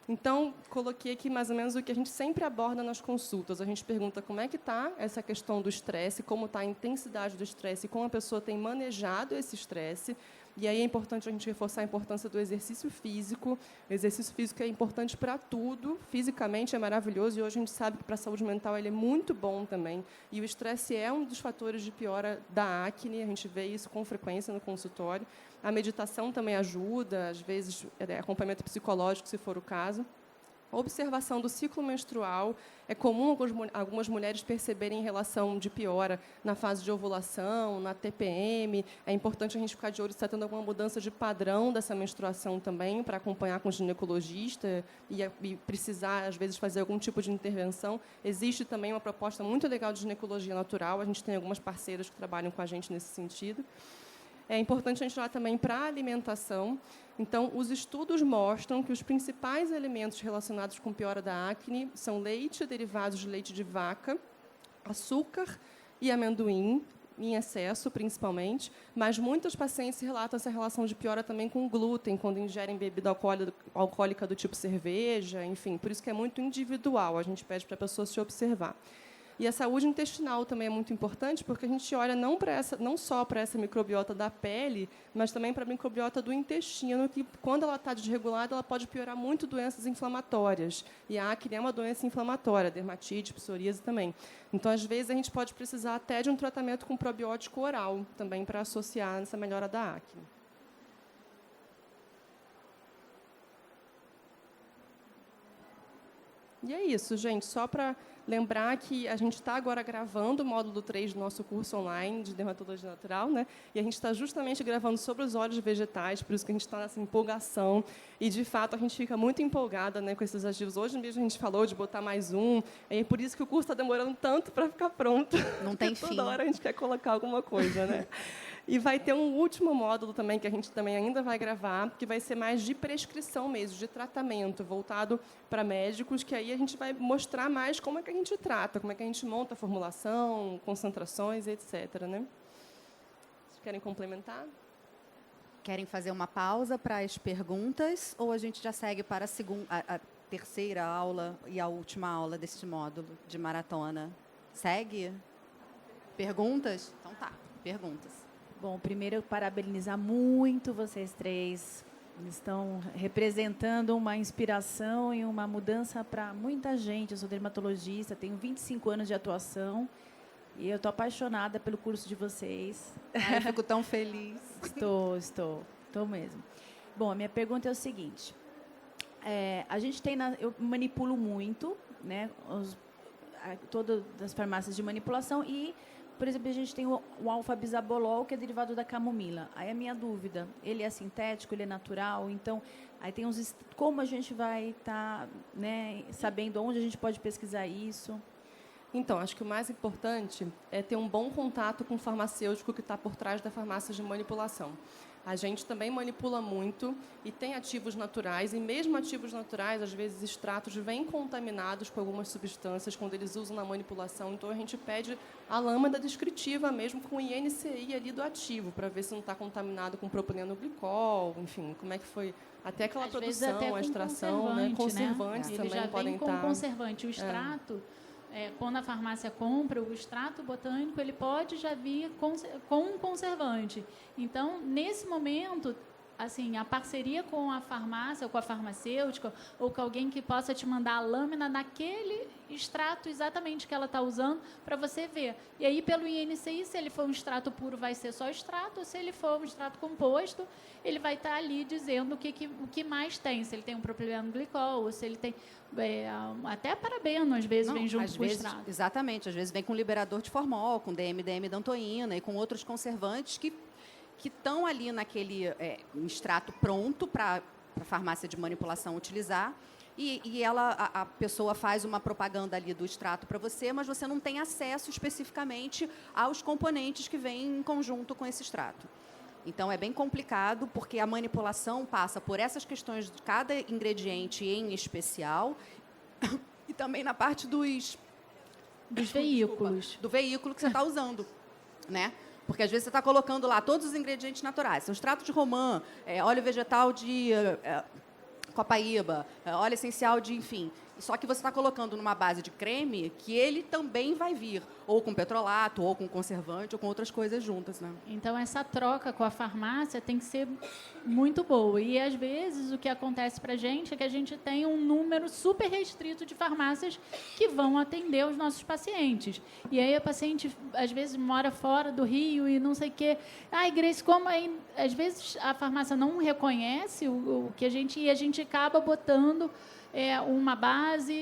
Então, coloquei aqui mais ou menos o que a gente sempre aborda nas consultas. A gente pergunta como é que está essa questão do estresse, como está a intensidade do estresse, como a pessoa tem manejado esse estresse. E aí é importante a gente reforçar a importância do exercício físico. O exercício físico é importante para tudo. Fisicamente é maravilhoso, e hoje a gente sabe que para a saúde mental ele é muito bom também. E o estresse é um dos fatores de piora da acne, a gente vê isso com frequência no consultório. A meditação também ajuda, às vezes, acompanhamento psicológico, se for o caso. A observação do ciclo menstrual. É comum algumas mulheres perceberem relação de piora na fase de ovulação, na TPM. É importante a gente ficar de olho se está tendo alguma mudança de padrão dessa menstruação também, para acompanhar com o ginecologista e precisar, às vezes, fazer algum tipo de intervenção. Existe também uma proposta muito legal de ginecologia natural. A gente tem algumas parceiras que trabalham com a gente nesse sentido. É importante a gente olhar também para a alimentação. Então, os estudos mostram que os principais elementos relacionados com piora da acne são leite, derivados de leite de vaca, açúcar e amendoim, em excesso, principalmente, mas muitos pacientes relatam essa relação de piora também com glúten, quando ingerem bebida alcoólica do tipo cerveja, enfim, por isso que é muito individual, a gente pede para a pessoa se observar. E a saúde intestinal também é muito importante, porque a gente olha não só para essa microbiota da pele, mas também para a microbiota do intestino, que, quando ela está desregulada, ela pode piorar muito doenças inflamatórias. E a acne é uma doença inflamatória, dermatite, psoríase também. Então, às vezes, a gente pode precisar até de um tratamento com probiótico oral, também para associar essa melhora da acne. E é isso, gente. Só para lembrar que a gente está agora gravando o módulo 3 do nosso curso online de dermatologia natural, né? E a gente está justamente gravando sobre os óleos vegetais, por isso que a gente está nessa empolgação. E, de fato, a gente fica muito empolgada, né, com esses ativos. Hoje mesmo a gente falou de botar mais um, e é por isso que o curso está demorando tanto para ficar pronto. Não tem fim. Toda hora a gente quer colocar alguma coisa, né? E vai ter um último módulo também, que a gente também ainda vai gravar, que vai ser mais de prescrição mesmo, de tratamento, voltado para médicos, que aí a gente vai mostrar mais como é que a gente trata, como é que a gente monta a formulação, concentrações, etc. Né? Vocês querem complementar? Querem fazer uma pausa para as perguntas, ou a gente já segue para a terceira aula e a última aula deste módulo de maratona? Segue? Perguntas? Então tá, perguntas. Bom, primeiro, parabenizar muito vocês três. Estão representando uma inspiração e uma mudança para muita gente. Eu sou dermatologista, tenho 25 anos de atuação e eu estou apaixonada pelo curso de vocês. Eu fico tão feliz. Estou mesmo. Bom, a minha pergunta é o seguinte. A gente tem, eu manipulo muito, né, todas as farmácias de manipulação e, por exemplo, a gente tem o alfa-bisabolol, que é derivado da camomila. Aí a minha dúvida, ele é sintético, ele é natural? Então, aí tem como a gente vai estar, né, sabendo onde a gente pode pesquisar isso? Então, acho que o mais importante é ter um bom contato com o farmacêutico que está por trás da farmácia de manipulação. A gente também manipula muito e tem ativos naturais, e mesmo ativos naturais, às vezes, extratos vêm contaminados com algumas substâncias quando eles usam na manipulação. Então, a gente pede a lâmina descritiva mesmo com o INCI ali do ativo, para ver se não está contaminado com propilenoglicol, enfim, como é que foi até aquela Às produção, vezes até a com extração, né? Conservantes Ele também já podem vem com estar. conservante. O extrato, quando a farmácia compra o extrato botânico, ele pode já vir com um conservante. Então, nesse momento, assim, a parceria com a farmácia, ou com a farmacêutica, ou com alguém que possa te mandar a lâmina naquele extrato exatamente que ela está usando, para você ver. E aí, pelo INCI, se ele for um extrato puro, vai ser só extrato, ou se ele for um extrato composto, ele vai estar ali dizendo o que mais tem, se ele tem um propilenoglicol, ou se ele tem até parabeno, às vezes, vem junto com o extrato. Exatamente, às vezes vem com liberador de formol, com DMDM dantoína e com outros conservantes que estão ali naquele extrato pronto para a farmácia de manipulação utilizar. E a pessoa faz uma propaganda ali do extrato para você, mas você não tem acesso especificamente aos componentes que vêm em conjunto com esse extrato. Então, é bem complicado, porque a manipulação passa por essas questões de cada ingrediente em especial e também na parte dos veículos. Do veículo que você está usando, né? Porque, às vezes, você está colocando lá todos os ingredientes naturais. São extrato de romã, óleo vegetal de copaíba, óleo essencial de, enfim. Só que você está colocando numa base de creme que ele também vai vir, ou com petrolato, ou com conservante, ou com outras coisas juntas, né? Então, essa troca com a farmácia tem que ser muito boa. E, às vezes, o que acontece para a gente é que a gente tem um número super restrito de farmácias que vão atender os nossos pacientes. E aí, a paciente, às vezes, mora fora do Rio e não sei o quê. Ai, Grace, como aí... Às vezes, a farmácia não reconhece o que a gente... E a gente acaba botando... uma base,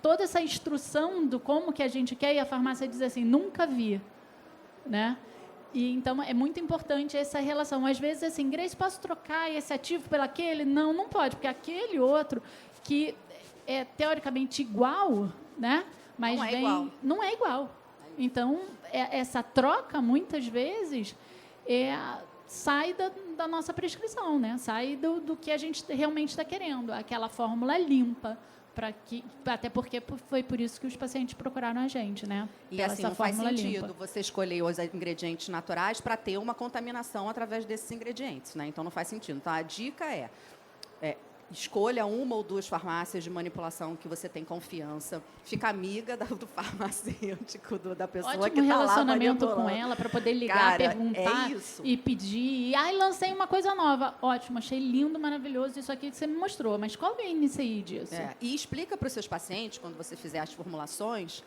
toda essa instrução do como que a gente quer, e a farmácia diz assim, nunca vi, né? E, então, é muito importante essa relação. Às vezes, assim, Grace, posso trocar esse ativo pelo aquele? Não, não pode, porque aquele outro, que é teoricamente igual, né? Mas não é igual. Então, essa troca, muitas vezes, sai da nossa prescrição, né? Sai do que a gente realmente está querendo, aquela fórmula limpa, até porque foi por isso que os pacientes procuraram a gente, né? E assim, não faz sentido você escolher os ingredientes naturais para ter uma contaminação através desses ingredientes, né? Então, não faz sentido. Então, a dica é escolha uma ou duas farmácias de manipulação que você tem confiança. Fica amiga do farmacêutico, da pessoa Ótimo que está lá relacionamento com ela, para poder ligar, perguntar e pedir. Lancei uma coisa nova. Ótimo, achei lindo, maravilhoso isso aqui que você me mostrou. Mas qual é o INCI disso? E explica para os seus pacientes, quando você fizer as formulações,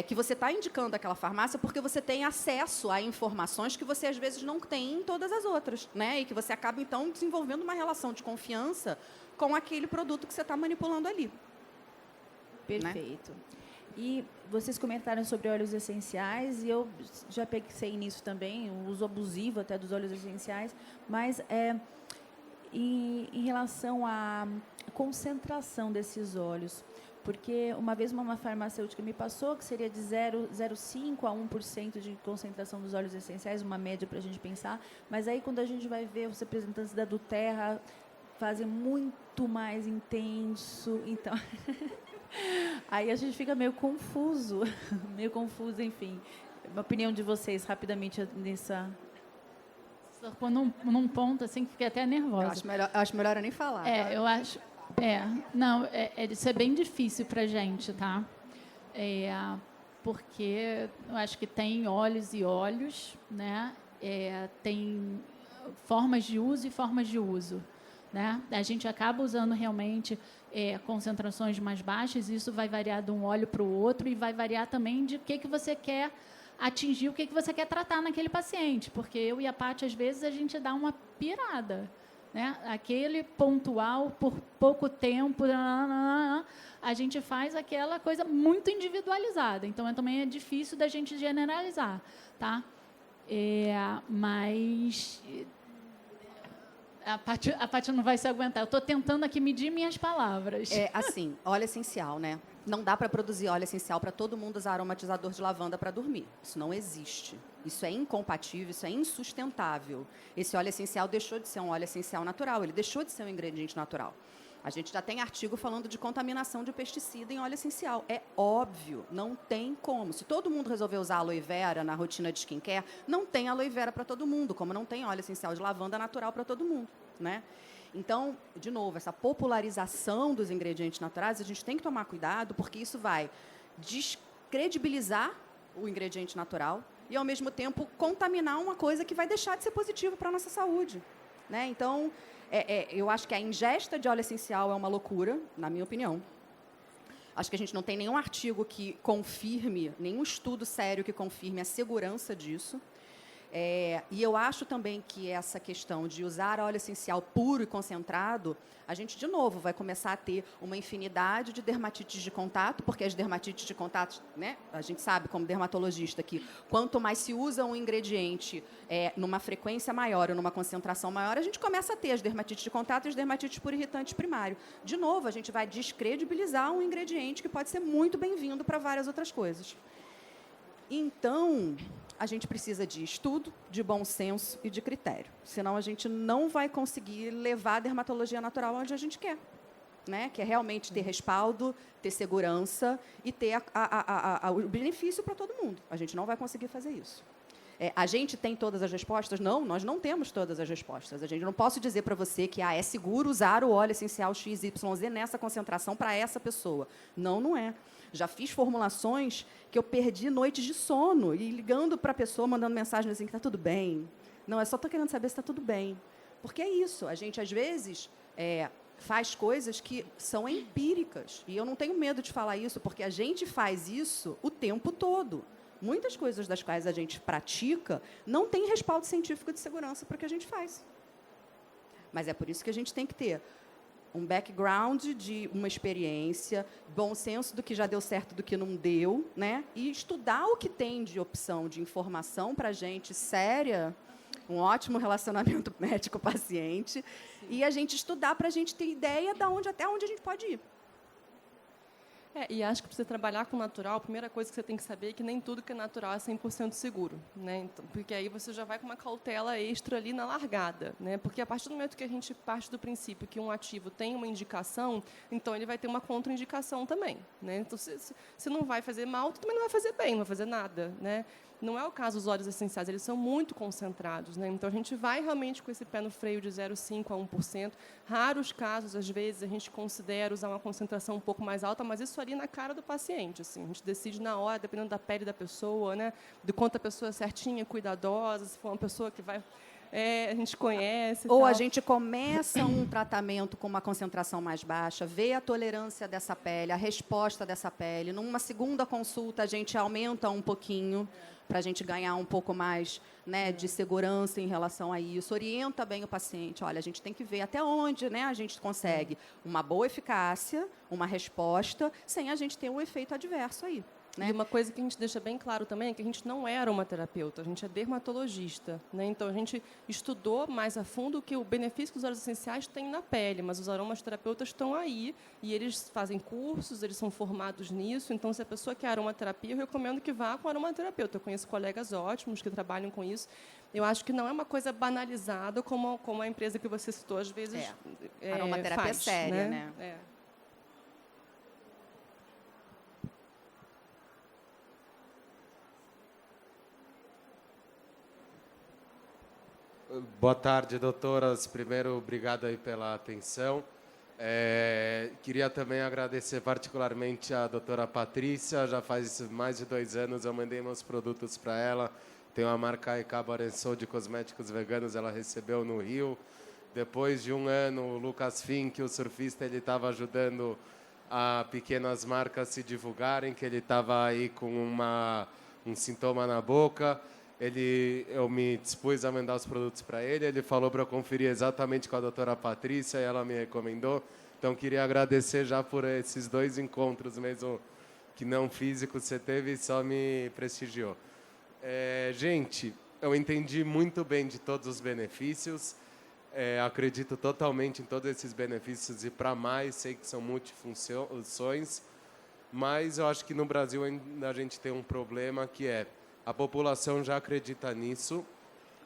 que você está indicando aquela farmácia porque você tem acesso a informações que você, às vezes, não tem em todas as outras, né? E que você acaba, então, desenvolvendo uma relação de confiança com aquele produto que você está manipulando ali. Perfeito. Né? E vocês comentaram sobre óleos essenciais, e eu já pensei nisso também, o uso abusivo até dos óleos essenciais, mas em relação à concentração desses óleos, porque uma vez uma farmacêutica me passou que seria de 0,5% a 1% de concentração dos óleos essenciais, uma média para a gente pensar, mas aí quando a gente vai ver os representantes da Duterra fazem muito mais intenso, então aí a gente fica meio confuso, enfim. Uma opinião de vocês, rapidamente, nessa... Você tocou num ponto, assim, que fiquei até nervosa. Eu acho melhor eu nem falar. Eu acho... Não, isso é bem difícil para a gente, tá? Porque eu acho que tem óleos e óleos, né? Tem formas de uso e formas de uso, né? A gente acaba usando realmente concentrações mais baixas, e isso vai variar de um óleo para o outro, e vai variar também de o que você quer atingir, o que você quer tratar naquele paciente, porque eu e a Paty, às vezes, a gente dá uma pirada, né? Aquele pontual, por pouco tempo, a gente faz aquela coisa muito individualizada, então também é difícil da gente generalizar, tá? Mas... A Paty não vai se aguentar. Eu estou tentando aqui medir minhas palavras. É assim, óleo essencial, né? Não dá para produzir óleo essencial para todo mundo usar aromatizador de lavanda para dormir. Isso não existe. Isso é incompatível, isso é insustentável. Esse óleo essencial deixou de ser um óleo essencial natural, ele deixou de ser um ingrediente natural. A gente já tem artigo falando de contaminação de pesticida em óleo essencial. É óbvio, não tem como. Se todo mundo resolver usar aloe vera na rotina de skincare, não tem aloe vera para todo mundo, como não tem óleo essencial de lavanda natural para todo mundo, né? Então, de novo, essa popularização dos ingredientes naturais, a gente tem que tomar cuidado, porque isso vai descredibilizar o ingrediente natural e, ao mesmo tempo, contaminar uma coisa que vai deixar de ser positiva para a nossa saúde, né? Então, eu acho que a ingesta de óleo essencial é uma loucura, na minha opinião. Acho que a gente não tem nenhum artigo que confirme, nenhum estudo sério que confirme a segurança disso. E eu acho também que essa questão de usar óleo essencial puro e concentrado, a gente, de novo, vai começar a ter uma infinidade de dermatites de contato, porque as dermatites de contato, né, a gente sabe, como dermatologista, que quanto mais se usa um ingrediente numa frequência maior ou numa concentração maior, a gente começa a ter as dermatites de contato e as dermatites por irritante primário. De novo, a gente vai descredibilizar um ingrediente que pode ser muito bem-vindo para várias outras coisas. Então, a gente precisa de estudo, de bom senso e de critério. Senão, a gente não vai conseguir levar a dermatologia natural onde a gente quer, né? Que é realmente ter respaldo, ter segurança e ter o benefício para todo mundo. A gente não vai conseguir fazer isso. A gente tem todas as respostas? Não, nós não temos todas as respostas. A gente não posso dizer para você que é seguro usar o óleo essencial XYZ nessa concentração para essa pessoa. Não, não é. Já fiz formulações que eu perdi noites de sono e ligando para a pessoa, mandando mensagem assim, que está tudo bem. Não, eu só estou querendo saber se está tudo bem. Porque é isso. A gente, às vezes, faz coisas que são empíricas. E eu não tenho medo de falar isso, porque a gente faz isso o tempo todo. Muitas coisas das quais a gente pratica não tem respaldo científico de segurança para o que a gente faz. Mas é por isso que a gente tem que ter um background de uma experiência, bom senso do que já deu certo, do que não deu, né? E estudar o que tem de opção de informação para a gente séria, um ótimo relacionamento médico-paciente, e a gente estudar para a gente ter ideia de até onde a gente pode ir. E acho que para você trabalhar com natural, a primeira coisa que você tem que saber é que nem tudo que é natural é 100% seguro, né? Então, porque aí você já vai com uma cautela extra ali na largada, né? Porque a partir do momento que a gente parte do princípio que um ativo tem uma indicação, então ele vai ter uma contraindicação também, né? Então, se não vai fazer mal, também não vai fazer bem, não vai fazer nada, né? Não é o caso dos óleos essenciais, eles são muito concentrados, né? Então, a gente vai realmente com esse pé no freio de 0,5% a 1%. Raros casos, às vezes, a gente considera usar uma concentração um pouco mais alta, mas isso ali na cara do paciente. Assim, a gente decide na hora, dependendo da pele da pessoa, né? De quanto a pessoa é certinha, cuidadosa, se for uma pessoa que vai... a gente conhece. Ou tal. a gente começa um tratamento com uma concentração mais baixa, vê a tolerância dessa pele, a resposta dessa pele. Numa segunda consulta, a gente aumenta um pouquinho para a gente ganhar um pouco mais, né, de segurança em relação a isso. Orienta bem o paciente. Olha, a gente tem que ver até onde, né, a gente consegue uma boa eficácia, uma resposta, sem a gente ter um efeito adverso aí. Né? E uma coisa que a gente deixa bem claro também é que a gente não é aromaterapeuta, a gente é dermatologista, né? Então, a gente estudou mais a fundo o que o benefício que os óleos essenciais têm na pele, mas os aromaterapeutas estão aí e eles fazem cursos, eles são formados nisso. Então, se a pessoa quer aromaterapia, eu recomendo que vá com aromaterapeuta. Eu conheço colegas ótimos que trabalham com isso. Eu acho que não é uma coisa banalizada como a empresa que você citou, às vezes aromaterapia faz, séria, né? Boa tarde, doutoras. Primeiro, obrigado aí pela atenção. Queria também agradecer particularmente a doutora Patrícia. Já faz mais de 2 anos eu mandei meus produtos para ela. Tem uma marca Icabo Arensou de cosméticos veganos, ela recebeu no Rio. Depois de 1 ano, o Lucas Fink, o surfista, ele estava ajudando a pequenas marcas se divulgarem, que ele estava aí com um sintoma na boca. Eu me dispus a mandar os produtos para ele, ele falou para eu conferir exatamente com a doutora Patrícia e ela me recomendou. Então, queria agradecer já por esses 2 encontros, mesmo que não físicos, você teve e só me prestigiou. Gente, eu entendi muito bem de todos os benefícios. acredito totalmente em todos esses benefícios e para mais, sei que são multifunções, mas eu acho que no Brasil ainda a gente tem um problema que é a população já acredita nisso,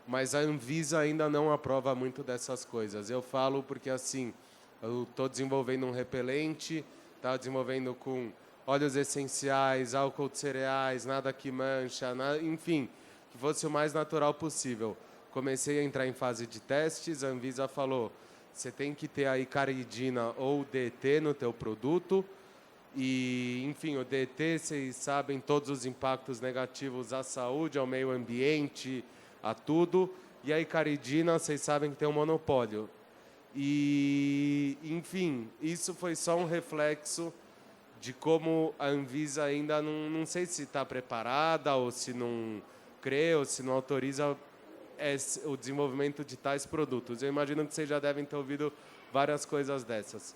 mas a Anvisa ainda não aprova muito dessas coisas. Eu falo porque, assim, eu estou desenvolvendo um repelente, está desenvolvendo com óleos essenciais, álcool de cereais, nada que mancha, enfim, que fosse o mais natural possível. Comecei a entrar em fase de testes, a Anvisa falou, você tem que ter a icaridina ou DET no teu produto, e, enfim, o DET, vocês sabem todos os impactos negativos à saúde, ao meio ambiente, a tudo. E a icaridina, vocês sabem que tem um monopólio. E, enfim, isso foi só um reflexo de como a Anvisa ainda não sei se está preparada, ou se não crê, ou se não autoriza o desenvolvimento de tais produtos. Eu imagino que vocês já devem ter ouvido várias coisas dessas.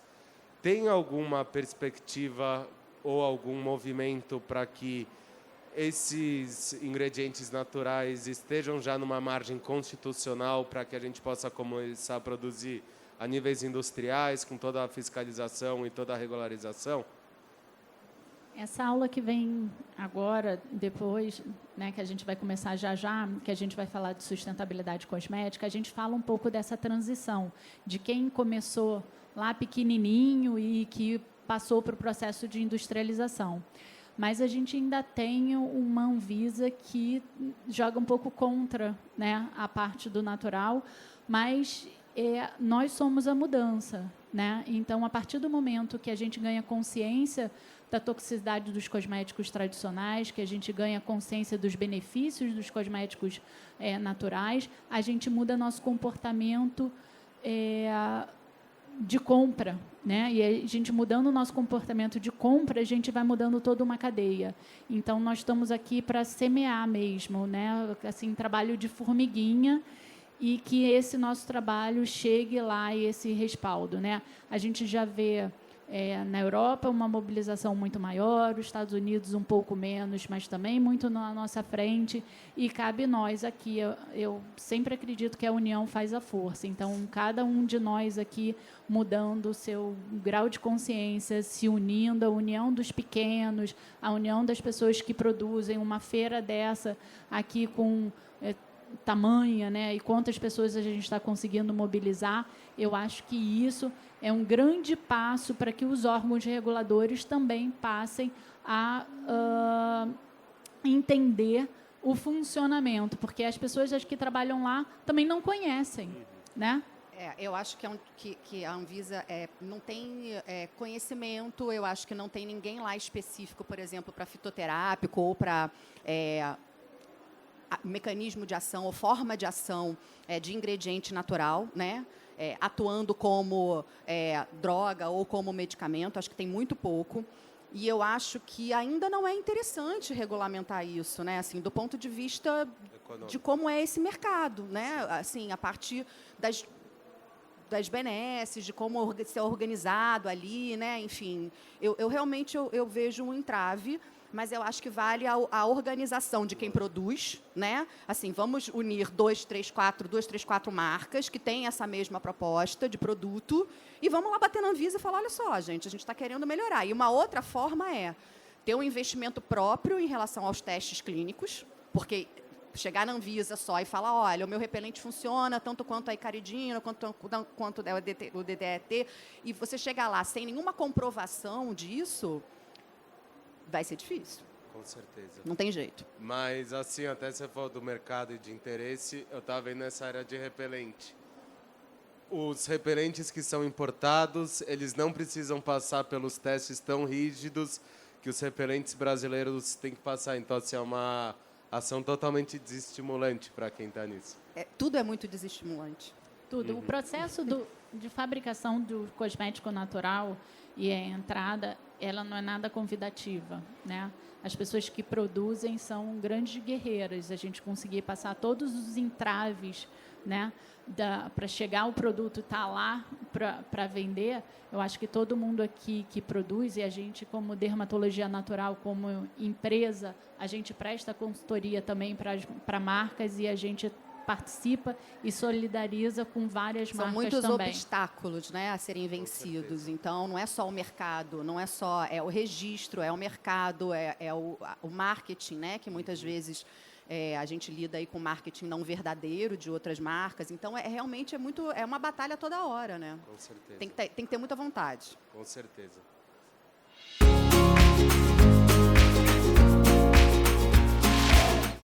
Tem alguma perspectiva ou algum movimento para que esses ingredientes naturais estejam já numa margem constitucional para que a gente possa começar a produzir a níveis industriais, com toda a fiscalização e toda a regularização? Essa aula que vem agora, depois, né, que a gente vai começar já, que a gente vai falar de sustentabilidade cosmética, a gente fala um pouco dessa transição, de quem começou lá pequenininho e que passou para o processo de industrialização. Mas a gente ainda tem uma Anvisa que joga um pouco contra, né, a parte do natural, mas nós somos a mudança, né? Então, a partir do momento que a gente ganha consciência da toxicidade dos cosméticos tradicionais, que a gente ganha consciência dos benefícios dos cosméticos naturais, a gente muda nosso comportamento de compra, né? E a gente mudando o nosso comportamento de compra, a gente vai mudando toda uma cadeia. Então, nós estamos aqui para semear mesmo, né? Assim, trabalho de formiguinha, e que esse nosso trabalho chegue lá e esse respaldo, né? A gente já vê na Europa uma mobilização muito maior, os Estados Unidos um pouco menos, mas também muito na nossa frente, e cabe nós aqui. Eu sempre acredito que a união faz a força, então cada um de nós aqui mudando o seu grau de consciência, se unindo, a união dos pequenos, a união das pessoas que produzem uma feira dessa aqui com tamanha, né, e quantas pessoas a gente está conseguindo mobilizar, eu acho que isso é um grande passo para que os órgãos reguladores também passem a entender o funcionamento, porque as pessoas que trabalham lá também não conhecem, né? Eu acho que a Anvisa não tem conhecimento, eu acho que não tem ninguém lá específico, por exemplo, para fitoterápico ou para mecanismo de ação ou forma de ação de ingrediente natural, né? Atuando como droga ou como medicamento, acho que tem muito pouco. E eu acho que ainda não é interessante regulamentar isso, né? Assim, do ponto de vista de como é esse mercado, né? Assim, a partir das benesses, de como ser organizado ali, né? Enfim, eu realmente vejo um entrave, mas eu acho que vale a organização de quem produz, né? Assim, vamos unir 2, 3, 4 marcas que têm essa mesma proposta de produto e vamos lá bater na Anvisa e falar, olha só, gente, a gente está querendo melhorar. E uma outra forma é ter um investimento próprio em relação aos testes clínicos, porque chegar na Anvisa só e falar, olha, o meu repelente funciona tanto quanto a icaridina, quanto o DDT, e você chegar lá sem nenhuma comprovação disso, vai ser difícil. Com certeza. Não tem jeito. Mas, assim, até você falou do mercado e de interesse, eu estava vendo nessa área de repelente. Os repelentes que são importados, eles não precisam passar pelos testes tão rígidos que os repelentes brasileiros têm que passar. Então, assim, é uma ação totalmente desestimulante para quem está nisso. Tudo é muito desestimulante. Tudo. O processo de fabricação do cosmético natural e a entrada, ela não é nada convidativa, né? As pessoas que produzem são grandes guerreiras. A gente conseguir passar todos os entraves, né, para chegar o produto estar lá para vender, eu acho que todo mundo aqui que produz, e a gente como dermatologia natural, como empresa, a gente presta consultoria também para marcas e a gente participa e solidariza com várias São marcas muitos também. obstáculos, né, a serem vencidos. Então, não é só o mercado, não é só o registro, é o mercado, é o marketing, né, que muitas vezes a gente lida aí com marketing não verdadeiro de outras marcas. Então, realmente é uma batalha toda hora, né? Com certeza. Tem que ter muita vontade. Com certeza.